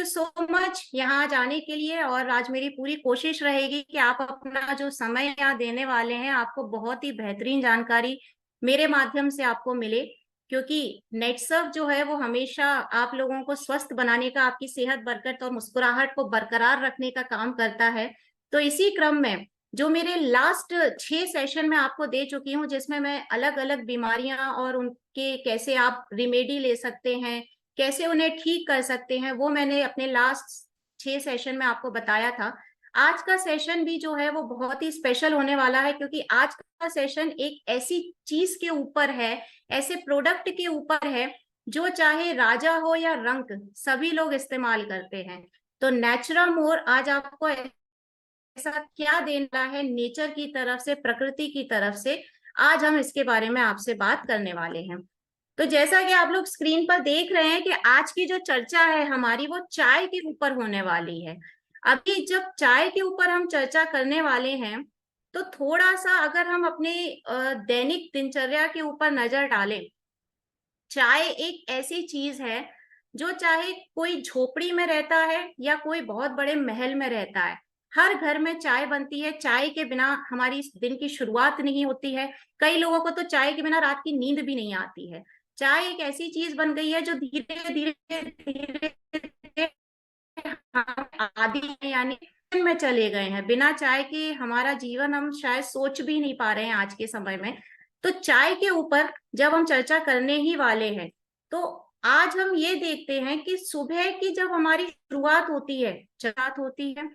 You so much यहाँ आज आने के लिए। और आज मेरी पूरी कोशिश रहेगी कि आप अपना जो समय यहाँ देने वाले हैं, आपको बहुत ही बेहतरीन जानकारी मेरे माध्यम से आपको मिले। क्योंकि नेटसर्फ जो है वो हमेशा आप लोगों को स्वस्थ बनाने का, आपकी सेहत बरकत और मुस्कुराहट को बरकरार रखने का काम करता है। तो इसी क्रम में जो मेरे लास्ट 6 सेशन में आपको दे चुकी हूँ, जिसमें मैं अलग अलग बीमारियां और उनके कैसे आप रिमेडी ले सकते हैं, कैसे उन्हें ठीक कर सकते हैं, वो मैंने अपने लास्ट 6 सेशन में आपको बताया था। आज का सेशन भी जो है वो बहुत ही स्पेशल होने वाला है, क्योंकि आज का सेशन एक ऐसी चीज के ऊपर है, ऐसे प्रोडक्ट के ऊपर है जो चाहे राजा हो या रंक सभी लोग इस्तेमाल करते हैं। तो नेचुरा मोर आज आपको ऐसा क्या देना है नेचर की तरफ से, प्रकृति की तरफ से, आज हम इसके बारे में आपसे बात करने वाले हैं। तो जैसा कि आप लोग स्क्रीन पर देख रहे हैं कि आज की जो चर्चा है हमारी वो चाय के ऊपर होने वाली है। अभी जब चाय के ऊपर हम चर्चा करने वाले हैं, तो थोड़ा सा अगर हम अपने दैनिक दिनचर्या के ऊपर नजर डालें, चाय एक ऐसी चीज है जो चाहे कोई झोपड़ी में रहता है या कोई बहुत बड़े महल में रहता है, हर घर में चाय बनती है। चाय के बिना हमारी इस दिन की शुरुआत नहीं होती है। कई लोगों को तो चाय के बिना रात की नींद भी नहीं आती है। चाय एक ऐसी चीज बन गई है जो धीरे धीरे धीरे हम आदि यानी में चले गए हैं। बिना चाय के हमारा जीवन हम शायद सोच भी नहीं पा रहे हैं आज के समय में। तो चाय के ऊपर जब हम चर्चा करने ही वाले हैं, तो आज हम ये देखते हैं कि सुबह की जब हमारी शुरुआत होती है, शुरुआत होती है,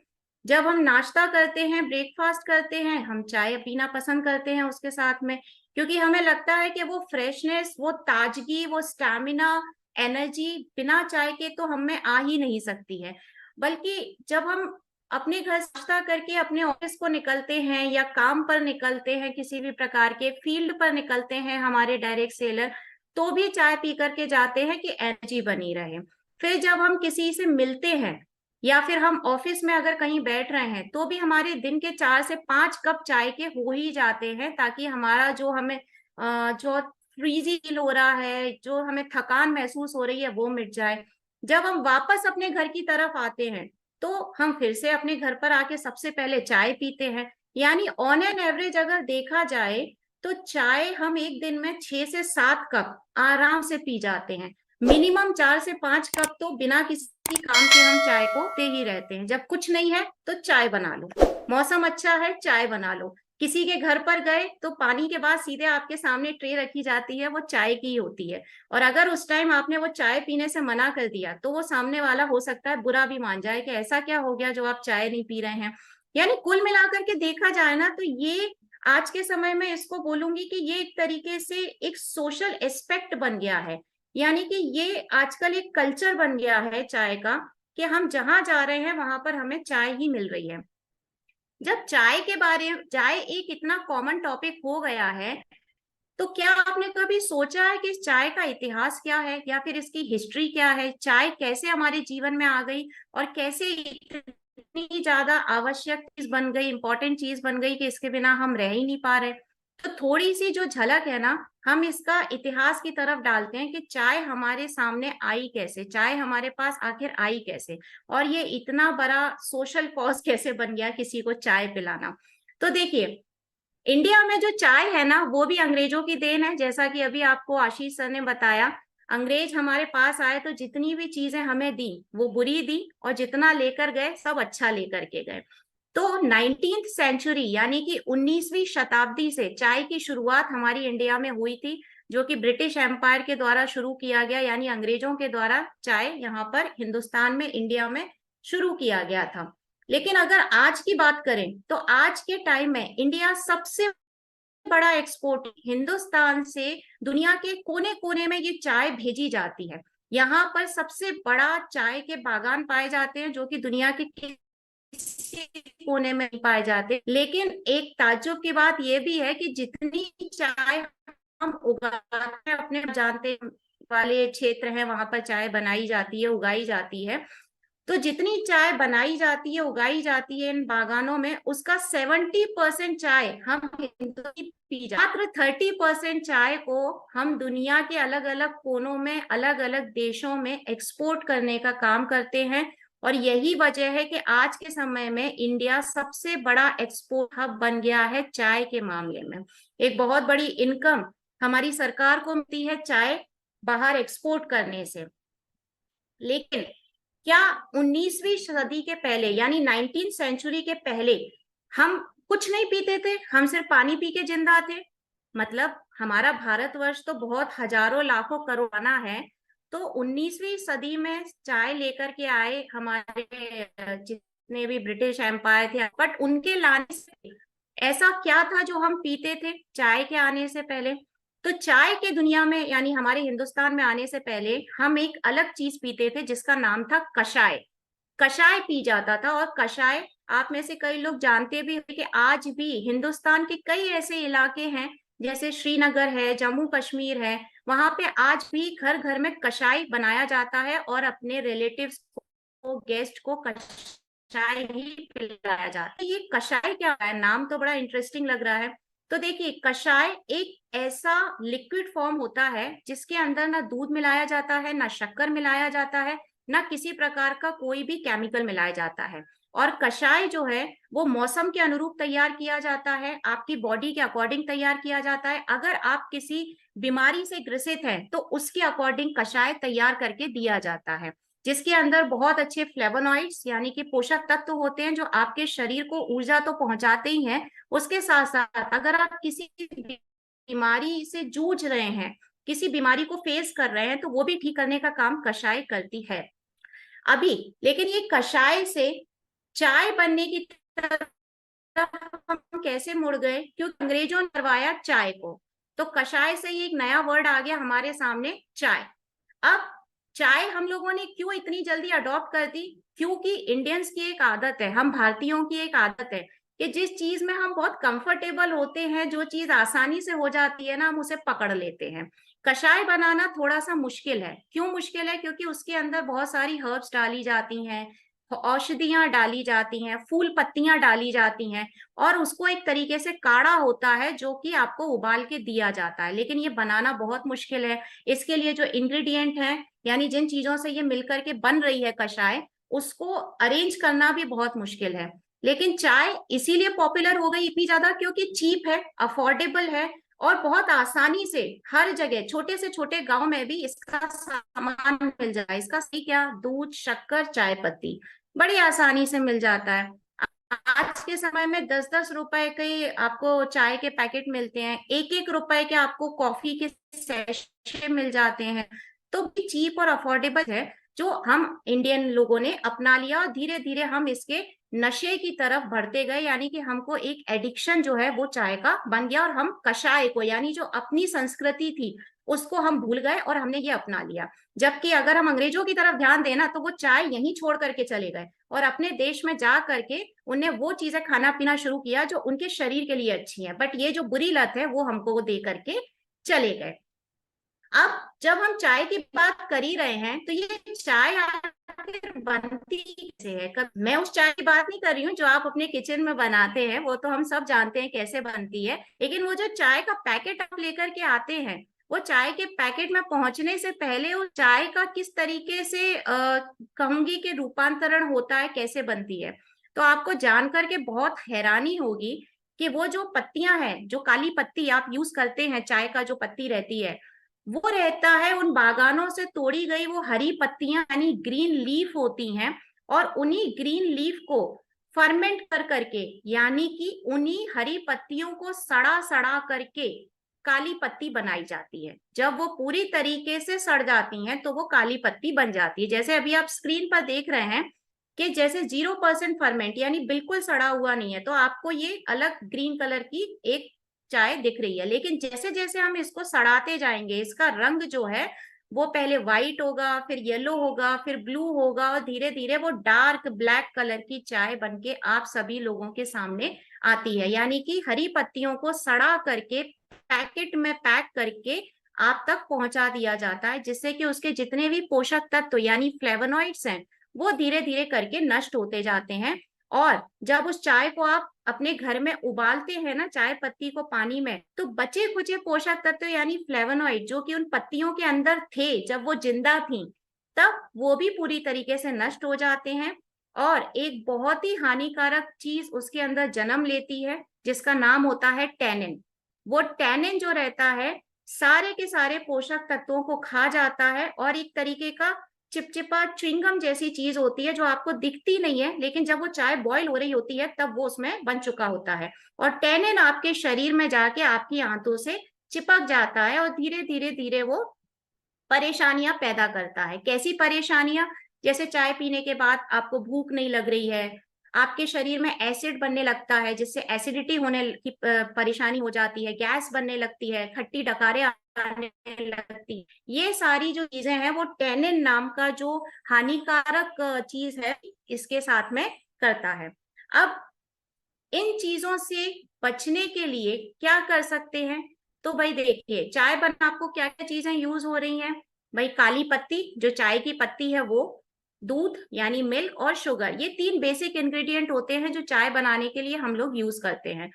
जब हम नाश्ता करते हैं, ब्रेकफास्ट करते हैं, हम चाय पीना पसंद करते हैं उसके साथ में, क्योंकि हमें लगता है कि वो फ्रेशनेस, वो ताजगी, वो स्टैमिना, एनर्जी बिना चाय के तो हम में आ ही नहीं सकती है। बल्कि जब हम अपने घर से नाश्ता करके अपने ऑफिस को निकलते हैं या काम पर निकलते हैं, किसी भी प्रकार के फील्ड पर निकलते हैं, हमारे डायरेक्ट सेलर तो भी चाय पी करके जाते हैं कि एनर्जी बनी रहे। फिर जब हम किसी से मिलते हैं या फिर हम ऑफिस में अगर कहीं बैठ रहे हैं, तो भी हमारे दिन के 4 से 5 कप चाय के हो ही जाते हैं, ताकि हमारा जो हमें जो फ्रीजी फील हो रहा है, जो हमें थकान महसूस हो रही है, वो मिट जाए। जब हम वापस अपने घर की तरफ आते हैं, तो हम फिर से अपने घर पर आके सबसे पहले चाय पीते हैं। यानी ऑन एन एवरेज अगर देखा जाए, तो चाय हम एक दिन में 6 से 7 कप आराम से पी जाते हैं। मिनिमम 4 से 5 कप तो बिना किसी काम के हम चाय को पीते ही रहते हैं। जब कुछ नहीं है तो चाय बना लो, मौसम अच्छा है चाय बना लो, किसी के घर पर गए तो पानी के बाद सीधे आपके सामने ट्रे रखी जाती है, वो चाय की ही होती है। और अगर उस टाइम आपने वो चाय पीने से मना कर दिया, तो वो सामने वाला हो सकता है बुरा भी मान जाए कि ऐसा क्या हो गया जो आप चाय नहीं पी रहे हैं। यानी कुल मिलाकर के देखा जाए ना, तो ये आज के समय में इसको बोलूंगी कि ये एक तरीके से एक सोशल एस्पेक्ट बन गया है। यानी कि ये आजकल एक कल्चर बन गया है चाय का, कि हम जहां जा रहे हैं वहां पर हमें चाय ही मिल रही है। जब चाय एक इतना कॉमन टॉपिक हो गया है, तो क्या आपने कभी सोचा है कि इस चाय का इतिहास क्या है या फिर इसकी हिस्ट्री क्या है? चाय कैसे हमारे जीवन में आ गई और कैसे इतनी ज्यादा आवश्यक चीज बन गई, इंपॉर्टेंट चीज बन गई कि इसके बिना हम रह ही नहीं पा रहे। तो थोड़ी सी जो झलक है ना, हम इसका इतिहास की तरफ डालते हैं कि चाय हमारे सामने आई कैसे, चाय हमारे पास आखिर आई कैसे, और ये इतना बड़ा सोशल कॉज कैसे बन गया किसी को चाय पिलाना। तो देखिए, इंडिया में जो चाय है ना, वो भी अंग्रेजों की देन है। जैसा कि अभी आपको आशीष सर ने बताया, अंग्रेज हमारे पास आए तो जितनी भी चीजें हमें दी वो बुरी दी, और जितना लेकर गए सब अच्छा लेकर के गए। तो 19th सेंचुरी यानी कि 19वीं शताब्दी से चाय की शुरुआत हमारी इंडिया में हुई थी, जो कि ब्रिटिश एम्पायर के द्वारा शुरू किया गया, यानी अंग्रेजों के द्वारा चाय यहाँ पर हिंदुस्तान में, इंडिया में शुरू किया गया था। लेकिन अगर आज की बात करें, तो आज के टाइम में इंडिया सबसे बड़ा एक्सपोर्ट, हिंदुस्तान से दुनिया के कोने कोने में ये चाय भेजी जाती है। यहाँ पर सबसे बड़ा चाय के बागान पाए जाते हैं, जो कि दुनिया के किसी कोने में नहीं पाए जाते। लेकिन एक ताज्जुब की बात यह भी है कि जितनी चाय हम उगाते हैं, अपने जानते वाले क्षेत्र हैं वहां पर चाय बनाई जाती है, उगाई जाती है, तो जितनी चाय बनाई जाती है, उगाई जाती है इन बागानों में, उसका 70% चाय हम हिंदू ही पी जाते, मात्र 30% चाय को हम दुनिया के अलग अलग कोनों में, अलग अलग देशों में एक्सपोर्ट करने का काम करते हैं। और यही वजह है कि आज के समय में इंडिया सबसे बड़ा एक्सपोर्ट हब बन गया है चाय के मामले में। एक बहुत बड़ी इनकम हमारी सरकार को मिलती है चाय बाहर एक्सपोर्ट करने से। लेकिन क्या 19वीं सदी के पहले, यानी 19th सेंचुरी के पहले, हम कुछ नहीं पीते थे, हम सिर्फ पानी पी के जिंदा थे? मतलब हमारा भारतवर्ष तो बहुत हजारों लाखों करोड़ना है, तो 19वीं सदी में चाय लेकर के आए हमारे जितने भी ब्रिटिश एम्पायर थे, बट उनके लाने से ऐसा क्या था जो हम पीते थे चाय के आने से पहले? तो चाय के दुनिया में, यानी हमारे हिंदुस्तान में आने से पहले, हम एक अलग चीज पीते थे जिसका नाम था कषाय। कषाय पी जाता था। और कषाय, आप में से कई लोग जानते भी हैं कि आज भी हिंदुस्तान के कई ऐसे इलाके हैं, जैसे श्रीनगर है, जम्मू कश्मीर है, वहां पे आज भी घर घर में कषाय बनाया जाता है और अपने रिलेटिव्स को, गेस्ट को कषाय ही पिलाया जाता है। ये कषाय क्या है? नाम तो बड़ा इंटरेस्टिंग लग रहा है। तो देखिए, कषाय एक ऐसा लिक्विड फॉर्म होता है जिसके अंदर ना दूध मिलाया जाता है, ना शक्कर मिलाया जाता है, ना किसी प्रकार का कोई भी केमिकल मिलाया जाता है। और कषाय जो है वो मौसम के अनुरूप तैयार किया जाता है, आपकी बॉडी के अकॉर्डिंग तैयार किया जाता है। अगर आप किसी बीमारी से ग्रसित हैं तो उसके अकॉर्डिंग कषाय तैयार करके दिया जाता है, जिसके अंदर बहुत अच्छे फ्लेवोनॉइड्स यानी कि पोषक तत्व होते हैं जो आपके शरीर को ऊर्जा तो पहुंचाते ही हैं, उसके साथ साथ अगर आप किसी बीमारी से जूझ रहे हैं, किसी बीमारी को फेस कर रहे हैं, तो वो भी ठीक करने का काम कषाय करती है। अभी लेकिन ये कषाय से चाय बनने की तरफ हम कैसे मुड़ गए? क्योंकि अंग्रेजों ने करवाया चाय को, तो कषाय से ही एक नया वर्ड आ गया हमारे सामने, चाय। अब चाय हम लोगों ने क्यों इतनी जल्दी अडॉप्ट कर दी? क्योंकि इंडियंस की एक आदत है, हम भारतीयों की एक आदत है कि जिस चीज में हम बहुत कंफर्टेबल होते हैं, जो चीज आसानी से हो जाती है ना, हम उसे पकड़ लेते हैं। कषाय बनाना थोड़ा सा मुश्किल है। क्यों मुश्किल है? क्योंकि उसके अंदर बहुत सारी हर्ब्स डाली जाती हैं, औषधियां डाली जाती हैं, फूल पत्तियां डाली जाती हैं, और उसको एक तरीके से काढ़ा होता है जो कि आपको उबाल के दिया जाता है। लेकिन ये बनाना बहुत मुश्किल है। इसके लिए जो इंग्रेडिएंट है, यानी जिन चीजों से ये मिलकर के बन रही है कषाय, उसको अरेंज करना भी बहुत मुश्किल है। लेकिन चाय इसीलिए पॉपुलर हो गई इतनी ज्यादा क्योंकि चीप है, अफोर्डेबल है, और बहुत आसानी से हर जगह, छोटे से छोटे गांव में भी इसका सामान मिल जाए। इसका सही क्या, दूध, शक्कर, चाय पत्ती बड़ी आसानी से मिल जाता है। आज के समय में 10-10 रुपए के आपको चाय के पैकेट मिलते हैं, 1-1 रुपए के आपको कॉफी के सैशे मिल जाते हैं। तो भी चीप और अफोर्डेबल है, जो हम इंडियन लोगों ने अपना लिया, और धीरे धीरे हम इसके नशे की तरफ बढ़ते गए, यानी कि हमको एक एडिक्शन जो है वो चाय का बन गया, और हम कषाय को, यानी जो अपनी संस्कृति थी, उसको हम भूल गए और हमने ये अपना लिया। जबकि अगर हम अंग्रेजों की तरफ ध्यान देना तो वो चाय यहीं छोड़ करके चले गए और अपने देश में जा करके उन्हें वो चीजें खाना पीना शुरू किया जो उनके शरीर के लिए अच्छी है, बट ये जो बुरी लत है वो हमको वो दे करके चले गए। अब जब हम चाय की बात कर ही रहे हैं, तो ये चाय आखिर बनती कैसे है? मैं उस चाय की बात नहीं कर रही हूँ जो आप अपने किचन में बनाते हैं, वो तो हम सब जानते हैं कैसे बनती है। लेकिन वो जो चाय का पैकेट आप लेकर के आते हैं, वो चाय के पैकेट में पहुंचने से पहले वो चाय का किस तरीके से कहूंगी कि रूपांतरण होता है, कैसे बनती है, तो आपको जान करके बहुत हैरानी होगी कि वो जो पत्तियां हैं, जो काली पत्ती आप यूज करते हैं, चाय का जो पत्ती रहती है, वो रहता है उन बागानों से तोड़ी गई वो हरी पत्तियां, यानी ग्रीन लीफ होती हैं। और उन्हीं ग्रीन लीफ को फर्मेंट कर करके, यानी कि उन्हीं हरी पत्तियों को सड़ा सड़ा करके काली पत्ती बनाई जाती है। जब वो पूरी तरीके से सड़ जाती हैं तो वो काली पत्ती बन जाती है। जैसे अभी आप स्क्रीन पर देख रहे हैं कि जैसे 0% फर्मेंट, यानी बिल्कुल सड़ा हुआ नहीं है, तो आपको ये अलग ग्रीन कलर की एक चाय दिख रही है। लेकिन जैसे जैसे हम इसको सड़ाते जाएंगे, इसका रंग जो है वो पहले व्हाइट होगा, फिर येलो होगा, फिर ब्लू होगा, और धीरे धीरे वो डार्क ब्लैक कलर की चाय बनके आप सभी लोगों के सामने आती है। यानी कि हरी पत्तियों को सड़ा करके पैकेट में पैक करके आप तक पहुंचा दिया जाता है, जिससे कि उसके जितने भी पोषक तत्व यानी फ्लेवोनॉइड्स हैं वो धीरे धीरे करके नष्ट होते जाते हैं। और जब उस चाय को आप अपने घर में उबालते हैं ना, चाय पत्ती को पानी में, तो बचे खुचे पोषक तत्व यानी फ्लेवोनॉइड जो कि उन पत्तियों के अंदर थे जब वो जिंदा थी, तब वो भी पूरी तरीके से नष्ट हो जाते हैं। और एक बहुत ही हानिकारक चीज उसके अंदर जन्म लेती है जिसका नाम होता है टैनिन। वो टैनिन जो रहता है सारे के सारे पोषक तत्वों को खा जाता है और एक तरीके का चिपचिपा च्युइंगम जैसी चीज होती है जो आपको दिखती नहीं है, लेकिन जब वो चाय बॉईल हो रही होती है तब वो उसमें बन चुका होता है। और टैनिन आपके शरीर में जाके आपकी आंतों से चिपक जाता है और धीरे धीरे धीरे वो परेशानियां पैदा करता है। कैसी परेशानियां? जैसे चाय पीने के बाद आपको भूख नहीं लग रही है, आपके शरीर में एसिड बनने लगता है जिससे एसिडिटी होने की परेशानी हो जाती है, गैस बनने लगती है, खट्टी डकारें आने लगती। ये सारी जो चीजें हैं वो टैनिन नाम का जो हानिकारक चीज है इसके साथ में करता है। अब इन चीजों से बचने के लिए क्या कर सकते हैं? तो भाई देखिए, चाय बना आपको क्या क्या चीजें यूज हो रही हैं? भाई काली पत्ती जो चाय की पत्ती है वो, दूध यानी मिल्क और शुगर, ये तीन बेसिक इंग्रेडिएंट होते हैं जो चाय बनाने के लिए हम लोग यूज करते हैं।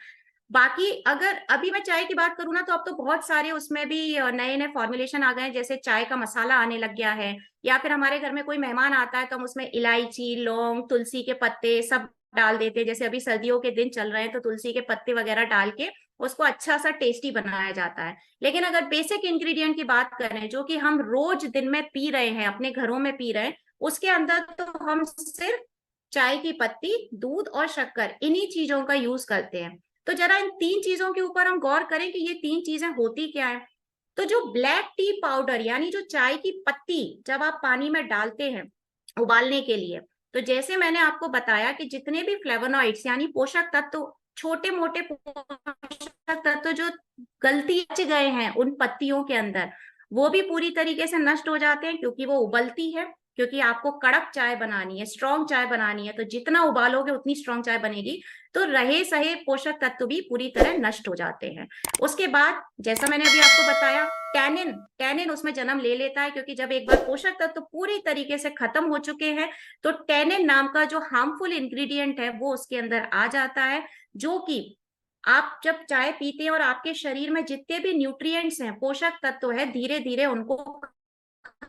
बाकी अगर अभी मैं चाय की बात करूँ ना, तो अब तो बहुत सारे उसमें भी नए नए फॉर्मुलेशन आ गए हैं, जैसे चाय का मसाला आने लग गया है। या फिर हमारे घर में कोई मेहमान आता है तो हम उसमें इलायची, लौंग, तुलसी के पत्ते सब डाल देते हैं। जैसे अभी सर्दियों के दिन चल रहे हैं तो तुलसी के पत्ते वगैरह डाल के उसको अच्छा सा टेस्टी बनाया जाता है। लेकिन अगर बेसिक इंग्रेडिएंट की बात करें जो कि हम रोज दिन में पी रहे हैं, अपने घरों में पी रहे हैं, उसके अंदर तो हम सिर्फ चाय की पत्ती, दूध और शक्कर, इन्हीं चीजों का यूज करते हैं। तो जरा इन तीन चीजों के ऊपर हम गौर करें कि ये तीन चीजें होती क्या है। तो जो ब्लैक टी पाउडर यानी जो चाय की पत्ती जब आप पानी में डालते हैं उबालने के लिए, तो जैसे मैंने आपको बताया कि जितने भी फ्लेवोनॉइड्स यानी पोषक तत्व, छोटे मोटे पोषक तत्व जो गलती से गए हैं उन पत्तियों के अंदर, वो भी पूरी तरीके से नष्ट हो जाते हैं क्योंकि वो उबलती है। क्योंकि आपको कड़क चाय बनानी है, स्ट्रॉन्ग चाय बनानी है, तो जितना उबालोगे उतनी स्ट्रॉन्ग चाय बनेगी। तो रहे सहे पोषक तत्व भी पूरी तरह नष्ट हो जाते हैं। उसके बाद जैसा मैंने अभी आपको बताया, टैनिन टैनिन उसमें जन्म ले लेता है क्योंकि जब एक बार पोषक तत्व पूरी तरीके से खत्म हो चुके हैं तो टैनिन नाम का जो हार्मफुल इंग्रेडिएंट है वो उसके अंदर आ जाता है, जो कि आप जब चाय पीते हैं और आपके शरीर में जितने भी न्यूट्रिएंट्स हैं, पोषक तत्व है, धीरे धीरे उनको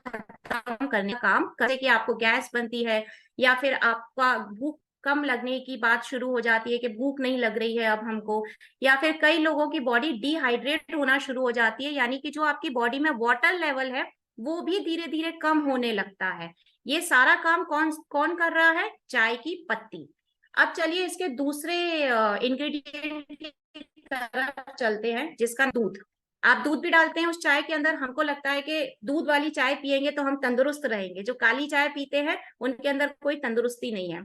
खत्म करने का काम करे कि आपको गैस बनती है या फिर आपका भूख कम लगने की बात शुरू हो जाती है कि भूख नहीं लग रही है अब हमको। या फिर कई लोगों की बॉडी डिहाइड्रेट होना शुरू हो जाती है, यानी कि जो आपकी बॉडी में वाटर लेवल है वो भी धीरे धीरे कम होने लगता है। ये सारा काम कौन कौन कर रहा है? चाय की पत्ती। अब चलिए इसके दूसरे इंग्रेडिएंट की तरफ चलते हैं, जिसका दूध। आप दूध भी डालते हैं उस चाय के अंदर, हमको लगता है कि दूध वाली चाय पियेंगे तो हम तंदुरुस्त रहेंगे। जो काली चाय पीते हैं उनके अंदर कोई तंदुरुस्ती नहीं है।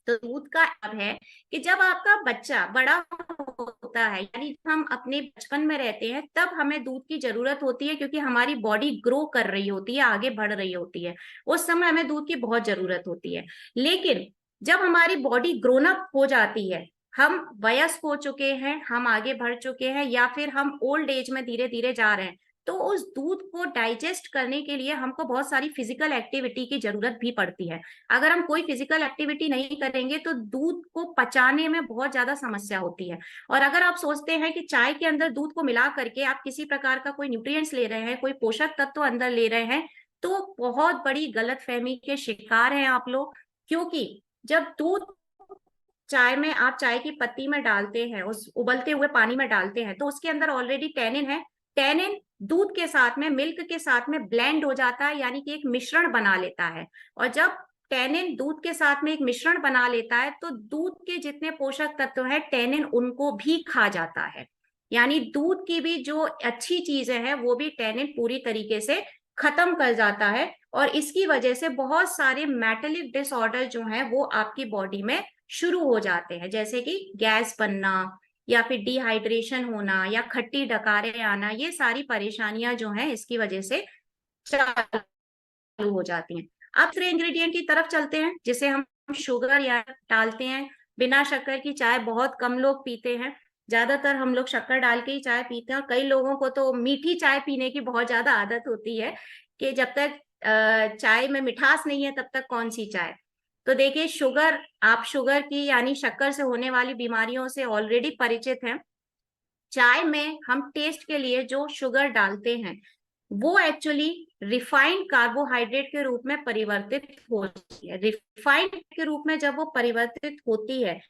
तो दूध का अब है कि जब आपका बच्चा बड़ा होता है, यानी हम अपने बचपन में रहते हैं, तब हमें दूध की जरूरत होती है क्योंकि हमारी बॉडी ग्रो कर रही होती है, आगे बढ़ रही होती है। उस समय हमें दूध की बहुत जरूरत होती है। लेकिन जब हमारी बॉडी ग्रोन अप हो जाती है, हम वयस्क हो चुके हैं, हम आगे बढ़ चुके हैं, या फिर हम ओल्ड एज में धीरे धीरे जा रहे हैं, तो उस दूध को डाइजेस्ट करने के लिए हमको बहुत सारी फिजिकल एक्टिविटी की जरूरत भी पड़ती है। अगर हम कोई फिजिकल एक्टिविटी नहीं करेंगे तो दूध को पचाने में बहुत ज्यादा समस्या होती है। और अगर आप सोचते हैं कि चाय के अंदर दूध को मिला करके आप किसी प्रकार का कोई न्यूट्रिएंट्स ले रहे हैं, कोई पोषक तत्व अंदर ले रहे हैं, तो बहुत बड़ी गलतफहमी के शिकार हैं आप लोग। क्योंकि जब दूध चाय में आप चाय की पत्ती में डालते हैं, उस उबलते हुए पानी में डालते हैं, तो उसके अंदर ऑलरेडी टैनिन है। टैनिन दूध के साथ में, मिल्क के साथ में ब्लेंड हो जाता है, यानी कि एक मिश्रण बना लेता है। और जब टैनिन दूध के साथ में एक मिश्रण बना लेता है तो दूध के जितने पोषक तत्व हैं टैनिन उनको भी खा जाता है। यानी दूध की भी जो अच्छी चीजें हैं वो भी टैनिन पूरी तरीके से खत्म कर जाता है। और इसकी वजह से बहुत सारे मेटाबॉलिक डिसऑर्डर जो हैं वो आपकी बॉडी में शुरू हो जाते हैं, जैसे कि गैस बनना या फिर डिहाइड्रेशन होना या खट्टी डकारें आना। ये सारी परेशानियां जो हैं इसकी वजह से चालू हो जाती हैं। अब दूसरे इंग्रेडिएंट की तरफ चलते हैं जिसे हम शुगर या डालते हैं। बिना शक्कर की चाय बहुत कम लोग पीते हैं, ज्यादातर हम लोग शक्कर डाल के ही चाय पीते हैं। और कई लोगों को तो मीठी चाय पीने की बहुत ज्यादा आदत होती है कि जब तक चाय में मिठास नहीं है तब तक कौन सी चाय। तो देखिए शुगर, आप शुगर की यानी शक्कर से होने वाली बीमारियों से ऑलरेडी परिचित हैं। चाय में हम टेस्ट के लिए जो शुगर डालते हैं वो एक्चुअली रिफाइंड कार्बोहाइड्रेट के रूप में परिवर्तित होती है। रिफाइंड के रूप में जब वो परिवर्तित होती है,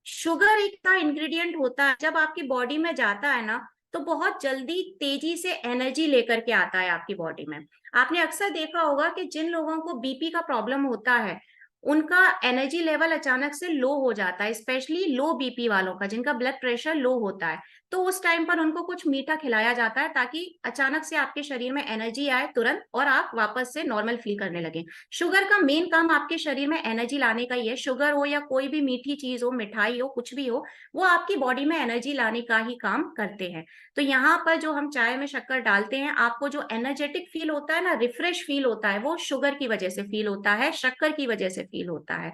शुगर एक का इंग्रेडिएंट होता है, जब आपकी बॉडी में जाता है ना तो बहुत जल्दी तेजी से एनर्जी लेकर के आता है आपकी बॉडी में। आपने अक्सर देखा होगा कि जिन लोगों को बीपी का प्रॉब्लम होता है उनका एनर्जी लेवल अचानक से लो हो जाता है, स्पेशली लो बीपी वालों का, जिनका ब्लड प्रेशर लो होता है। तो उस टाइम पर उनको कुछ मीठा खिलाया जाता है ताकि अचानक से आपके शरीर में एनर्जी आए तुरंत और आप वापस से नॉर्मल फील करने लगे। शुगर का मेन काम आपके शरीर में एनर्जी लाने का ही है। शुगर हो या कोई भी मीठी चीज हो, मिठाई हो, कुछ भी हो, वो आपकी बॉडी में एनर्जी लाने का ही काम करते हैं। तो यहाँ पर जो हम चाय में शक्कर डालते हैं, आपको जो एनर्जेटिक फील होता है ना, रिफ्रेश फील होता है, वो शुगर की वजह से फील होता है, शक्कर की वजह से फील होता है।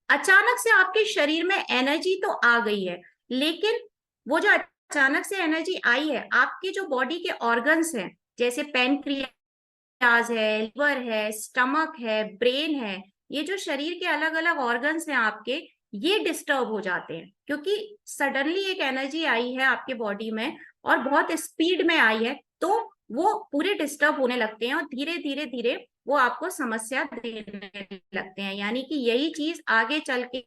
अचानक से आपके शरीर में एनर्जी तो आ गई है, लेकिन वो जो अचानक से एनर्जी आई है, आपकी जो बॉडी के ऑर्गन्स हैं, जैसे पैनक्रियाज है, लिवर है, स्टमक है, ब्रेन है, ये जो शरीर के अलग अलग ऑर्गन्स हैं आपके, ये डिस्टर्ब हो जाते हैं क्योंकि सडनली एक एनर्जी आई है आपके बॉडी में और बहुत स्पीड में आई है, तो वो पूरे डिस्टर्ब होने लगते हैं और धीरे धीरे धीरे वो आपको समस्या देने लगते हैं। यानी कि यही चीज आगे चल के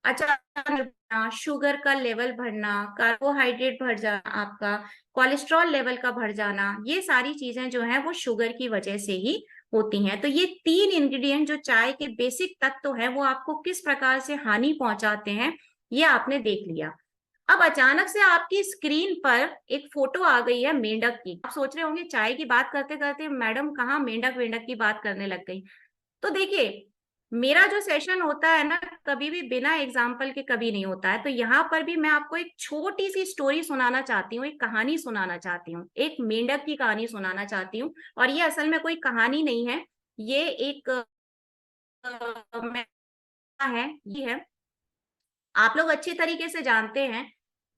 अचानक शुगर का लेवल बढ़ना, कार्बोहाइड्रेट बढ़ जाना, आपका कोलेस्ट्रॉल लेवल का बढ़ जाना, ये सारी चीजें जो है वो शुगर की वजह से ही होती हैं। तो ये तीन इंग्रेडिएंट जो चाय के बेसिक तत्व है वो आपको किस प्रकार से हानि पहुंचाते हैं, ये आपने देख लिया। अब अचानक से आपकी स्क्रीन पर एक फोटो आ गई है मेंढक की। आप सोच रहे होंगे चाय की बात करते करते मैडम कहाँ मेंढक वेंढक की बात करने लग गई। तो देखिए, मेरा जो सेशन होता है ना, कभी भी बिना एग्जाम्पल के कभी नहीं होता है। तो यहाँ पर भी मैं आपको एक छोटी सी स्टोरी सुनाना चाहती हूँ, एक कहानी सुनाना चाहती हूँ, एक मेंढक की कहानी सुनाना चाहती हूँ। और ये असल में कोई कहानी नहीं है, ये एक है, ये है। आप लोग अच्छी तरीके से जानते हैं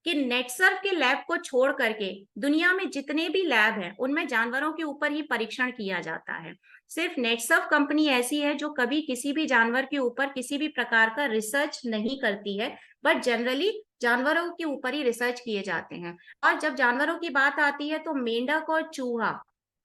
कि नेटसर्फ के लैब को छोड़ करके दुनिया में जितने भी लैब हैं उनमें जानवरों के ऊपर ही परीक्षण किया जाता है। सिर्फ नेटसर्फ कंपनी ऐसी है जो कभी किसी भी जानवर के ऊपर किसी भी प्रकार का रिसर्च नहीं करती है, बट जनरली जानवरों के ऊपर ही रिसर्च किए जाते हैं। और जब जानवरों की बात आती है तो मेंढक और चूहा,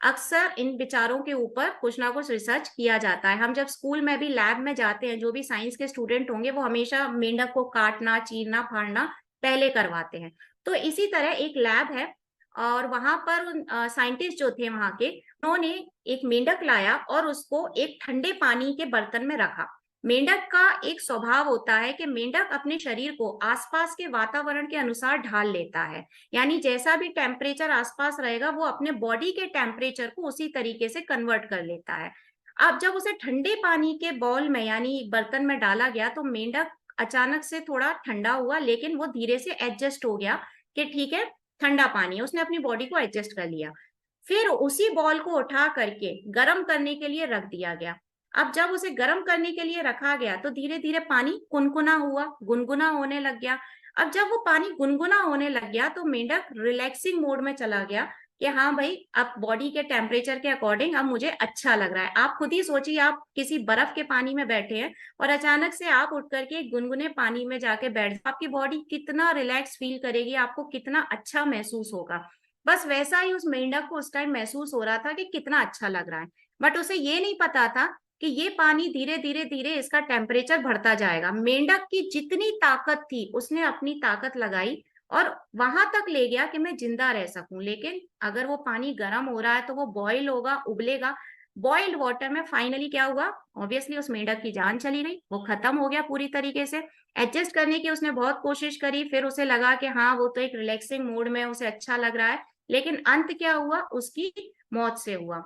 अक्सर इन विचारों के ऊपर कुछ ना कुछ रिसर्च किया जाता है। हम जब स्कूल में भी लैब में जाते हैं, जो भी साइंस के स्टूडेंट होंगे वो हमेशा मेंढक को काटना, चीरना, फाड़ना पहले करवाते हैं। तो इसी तरह एक लैब है और वहां पर साइंटिस्ट जो थे वहां के, उन्होंने एक मेंढक लाया और उसको एक ठंडे पानी के बर्तन में रखा। मेंढक का एक स्वभाव होता है कि मेंढक अपने शरीर को आसपास के वातावरण के अनुसार ढाल लेता है, यानी जैसा भी टेम्परेचर आसपास रहेगा वो अपने बॉडी के टेम्परेचर को उसी तरीके से कन्वर्ट कर लेता है। अब जब उसे ठंडे पानी के बाउल में यानी बर्तन में डाला गया तो मेंढक अचानक से थोड़ा ठंडा हुआ, लेकिन वो धीरे से एडजस्ट हो गया कि ठीक है ठंडा पानी है, उसने अपनी बॉडी को एडजस्ट कर लिया। फिर उसी बॉल को उठा करके गर्म करने के लिए रख दिया गया। अब जब उसे गर्म करने के लिए रखा गया तो धीरे धीरे पानी कुनकुना हुआ, गुनगुना होने लग गया। अब जब वो पानी गुनगुना होने लग गया तो मेंढक रिलैक्सिंग मोड में चला गया कि हाँ भाई अब बॉडी के टेम्परेचर के अकॉर्डिंग अब मुझे अच्छा लग रहा है। आप खुद ही सोचिए, आप किसी बर्फ के पानी में बैठे हैं और अचानक से आप उठ करके गुनगुने पानी में जाके बैठ जाए, आपकी बॉडी कितना रिलैक्स फील करेगी, आपको कितना अच्छा महसूस होगा। बस वैसा ही उस मेंढक को उस टाइम महसूस हो रहा था कि कितना अच्छा लग रहा है। बट उसे ये नहीं पता था कि ये पानी धीरे धीरे धीरे इसका टेम्परेचर बढ़ता जाएगा। मेंढक की जितनी ताकत थी उसने अपनी ताकत लगाई और वहां तक ले गया कि मैं जिंदा रह सकूं, लेकिन अगर वो पानी गर्म हो रहा है तो वो बॉईल होगा, उबलेगा। बॉइल्ड वाटर में फाइनली क्या हुआ, ऑब्वियसली उस मेंढक की जान चली गई, वो खत्म हो गया पूरी तरीके से। एडजस्ट करने की उसने बहुत कोशिश करी, फिर उसे लगा कि हाँ वो तो एक रिलैक्सिंग मूड में, उसे अच्छा लग रहा है, लेकिन अंत क्या हुआ, उसकी मौत से हुआ।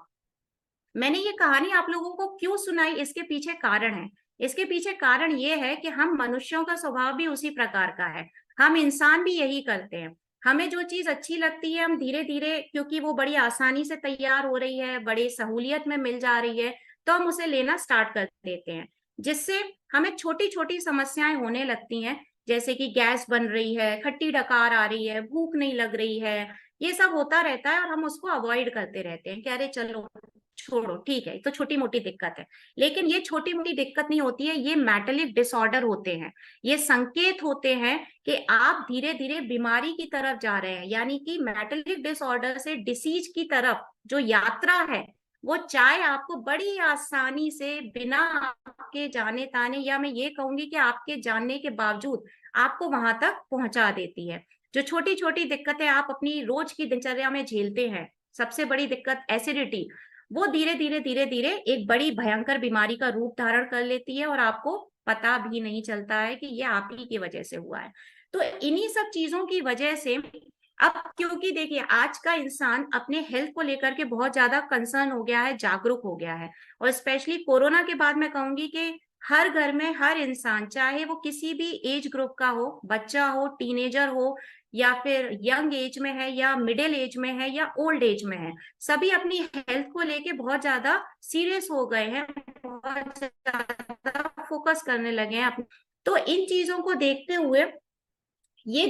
मैंने ये कहानी आप लोगों को क्यों सुनाई, इसके पीछे कारण है। इसके पीछे कारण ये है कि हम मनुष्यों का स्वभाव भी उसी प्रकार का है। हम इंसान भी यही करते हैं। हमें जो चीज अच्छी लगती है हम धीरे धीरे, क्योंकि वो बड़ी आसानी से तैयार हो रही है, बड़ी सहूलियत में मिल जा रही है, तो हम उसे लेना स्टार्ट कर देते हैं, जिससे हमें छोटी छोटी समस्याएं होने लगती हैं। जैसे कि गैस बन रही है, खट्टी डकार आ रही है, भूख नहीं लग रही है, ये सब होता रहता है और हम उसको अवॉइड करते रहते हैं कि अरे चलो छोड़ो, ठीक है, तो छोटी मोटी दिक्कत है। लेकिन ये छोटी मोटी दिक्कत नहीं होती है, ये मेटालिक डिसऑर्डर होते हैं। ये संकेत होते हैं कि आप धीरे धीरे बीमारी की तरफ जा रहे हैं, यानी कि मेटालिक डिसऑर्डर से डिसीज की तरफ जो यात्रा है, वो चाय आपको बड़ी आसानी से बिना आपके जाने ताने, या मैं ये कहूंगी कि आपके जानने के बावजूद आपको वहां तक पहुंचा देती है। जो छोटी छोटी दिक्कतें आप अपनी रोज की दिनचर्या में झेलते हैं, सबसे बड़ी दिक्कत एसिडिटी, वो धीरे धीरे धीरे धीरे एक बड़ी भयंकर बीमारी का रूप धारण कर लेती है और आपको पता भी नहीं चलता है कि ये आप ही की वजह से हुआ है। तो इन्हीं सब चीजों की वजह से अब, क्योंकि देखिए आज का इंसान अपने हेल्थ को लेकर के बहुत ज्यादा कंसर्न हो गया है, जागरूक हो गया है, और स्पेशली कोरोना के बाद मैं कहूंगी कि हर घर में हर इंसान, चाहे वो किसी भी एज ग्रुप का हो, बच्चा हो, टीनेजर हो, या फिर यंग एज में है, या मिडिल एज में है, या ओल्ड एज में है, सभी अपनी हेल्थ को लेके बहुत ज्यादा सीरियस हो गए हैं, बहुत ज्यादा फोकस करने लगे हैं अपने। तो इन चीजों को देखते हुए ये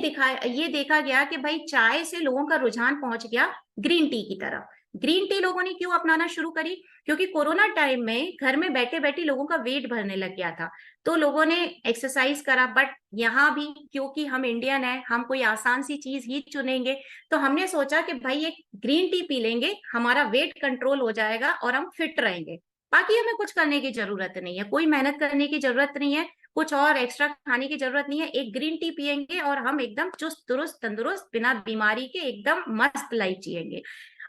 देखा गया कि भाई चाय से लोगों का रुझान पहुंच गया ग्रीन टी की तरफ। ग्रीन टी लोगों ने क्यों अपनाना शुरू करी? क्योंकि कोरोना टाइम में घर में बैठे बैठे लोगों का वेट बढ़ने लग गया था, तो लोगों ने एक्सरसाइज करा। बट यहाँ भी क्योंकि हम इंडियन है, हम कोई आसान सी चीज ही चुनेंगे, तो हमने सोचा कि भाई एक ग्रीन टी पी लेंगे, हमारा वेट कंट्रोल हो जाएगा और हम फिट रहेंगे। बाकी हमें कुछ करने की जरूरत नहीं है, कोई मेहनत करने की जरूरत नहीं है, कुछ और एक्स्ट्रा खाने की जरूरत नहीं है, एक ग्रीन टी पियेंगे और हम एकदम चुस्त दुरुस्त तंदुरुस्त बिना बीमारी के एकदम मस्त लाइफ जिएंगे।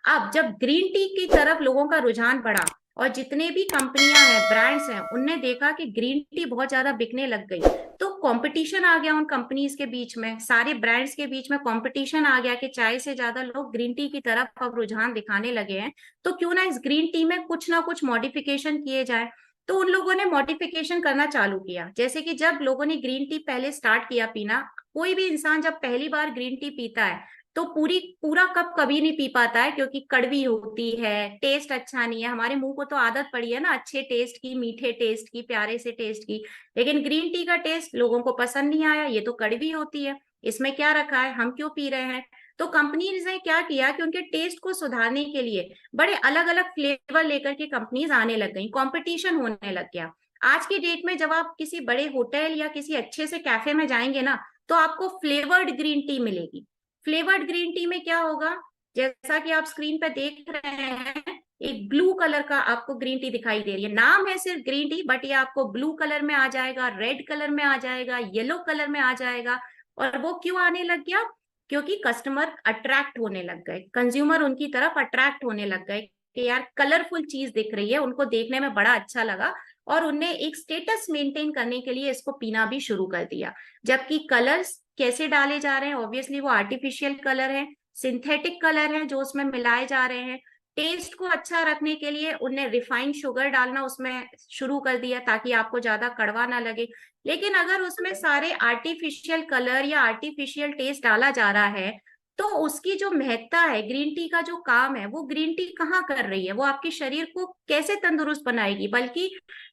अब जब ग्रीन टी की तरफ लोगों का रुझान बढ़ा और जितने भी कंपनियां हैं, ब्रांड्स हैं, उनने देखा कि ग्रीन टी बहुत ज्यादा बिकने लग गई, तो कंपटीशन आ गया उन कंपनीज के बीच में, सारे ब्रांड्स के बीच में कंपटीशन आ गया कि चाय से ज्यादा लोग ग्रीन टी की तरफ अब रुझान दिखाने लगे हैं, तो क्यों ना इस ग्रीन टी में कुछ ना कुछ मॉडिफिकेशन किए जाए। तो उन लोगों ने मॉडिफिकेशन करना चालू किया। जैसे कि जब लोगों ने ग्रीन टी पहले स्टार्ट किया पीना, कोई भी इंसान जब पहली बार ग्रीन टी पीता है तो पूरा कप कभी नहीं पी पाता है, क्योंकि कड़वी होती है, टेस्ट अच्छा नहीं है, हमारे मुंह को तो आदत पड़ी है ना अच्छे टेस्ट की, मीठे टेस्ट की, प्यारे से टेस्ट की। लेकिन ग्रीन टी का टेस्ट लोगों को पसंद नहीं आया, ये तो कड़वी होती है, इसमें क्या रखा है, हम क्यों पी रहे हैं। तो कंपनीज ने क्या किया कि उनके टेस्ट को सुधारने के लिए बड़े अलग अलग फ्लेवर लेकर के कंपनीज आने लग गई, कंपटीशन होने लग गया। आज की डेट में जब आप किसी बड़े होटल या किसी अच्छे से कैफे में जाएंगे ना, तो आपको फ्लेवर्ड ग्रीन टी मिलेगी। फ्लेवर्ड ग्रीन टी में क्या होगा, जैसा कि आप स्क्रीन पे देख रहे हैं, एक ब्लू कलर का आपको ग्रीन टी दिखाई दे रही है, नाम है सिर्फ ग्रीन टी, बट ये आपको ब्लू कलर में आ जाएगा, रेड कलर में आ जाएगा, येलो कलर में आ जाएगा। और वो क्यों आने लग गया? क्योंकि कस्टमर अट्रैक्ट होने लग गए, कंज्यूमर उनकी तरफ अट्रैक्ट होने लग गए कि यार कलरफुल चीज दिख रही है, उनको देखने में बड़ा अच्छा लगा, और उनने एक स्टेटस मेंटेन करने के लिए इसको पीना भी शुरू कर दिया। जबकि कलर्स कैसे डाले जा रहे हैं, ऑब्वियसली वो आर्टिफिशियल कलर है, सिंथेटिक कलर है जो उसमें मिलाए जा रहे हैं। टेस्ट को अच्छा रखने के लिए उनने रिफाइंड शुगर डालना उसमें शुरू कर दिया ताकि आपको ज्यादा कड़वा ना लगे। लेकिन अगर उसमें सारे आर्टिफिशियल कलर या आर्टिफिशियल टेस्ट डाला जा रहा है, तो उसकी जो महत्ता है, ग्रीन टी का जो काम है, वो ग्रीन टी कहाँ कर रही है, वो आपके शरीर को कैसे तंदुरुस्त बनाएगी। बल्कि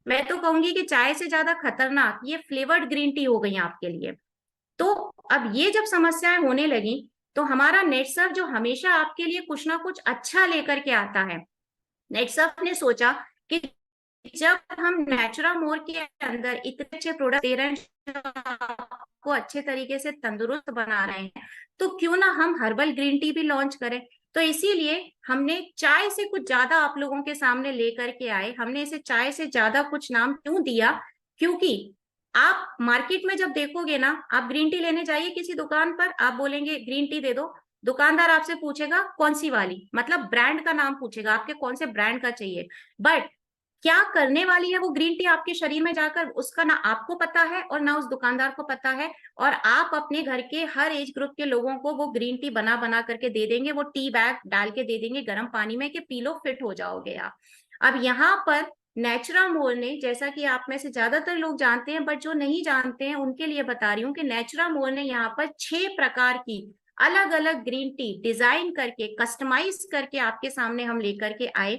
मैं तो कहूंगी कि चाय से ज्यादा खतरनाक ये फ्लेवर्ड ग्रीन टी हो गई आपके लिए। तो अब ये जब समस्याएं होने लगी, तो हमारा नेटसर्फ जो हमेशा आपके लिए कुछ ना कुछ अच्छा लेकर के आता है, नेटसर्फ ने सोचा कि जब हम नेचुरा मोर के अंदर इतने अच्छे प्रोडक्ट दे रहे हैं जो आपको अच्छे तरीके से तंदुरुस्त बना रहे हैं, तो क्यों ना हम हर्बल ग्रीन टी भी लॉन्च करें। तो इसीलिए हमने चाय से कुछ ज्यादा आप लोगों के सामने लेकर के आए। हमने इसे चाय से ज्यादा कुछ नाम क्यों दिया? क्योंकि आप मार्केट में जब देखोगे ना, आप ग्रीन टी लेने जाइए किसी दुकान पर, आप बोलेंगे ग्रीन टी दे दो, दुकानदार आपसे पूछेगा कौन सी वाली, मतलब ब्रांड का नाम पूछेगा आपके, कौन से ब्रांड का चाहिए। बट क्या करने वाली है वो ग्रीन टी आपके शरीर में जाकर, उसका ना आपको पता है और ना उस दुकानदार को पता है। और आप अपने घर के हर एज ग्रुप के लोगों को वो ग्रीन टी बना बना करके दे देंगे, वो टी बैग डाल के दे देंगे गर्म पानी में कि पी लो, फिट हो जाओगे आप। अब यहाँ पर नेचुरा मोर ने, जैसा कि आप में से ज्यादातर लोग जानते हैं, बट जो नहीं जानते हैं उनके लिए बता रही हूँ कि नेचुरा मोर ने यहाँ पर 6 प्रकार की अलग अलग ग्रीन टी डिजाइन करके, कस्टमाइज करके आपके सामने हम लेकर के आए,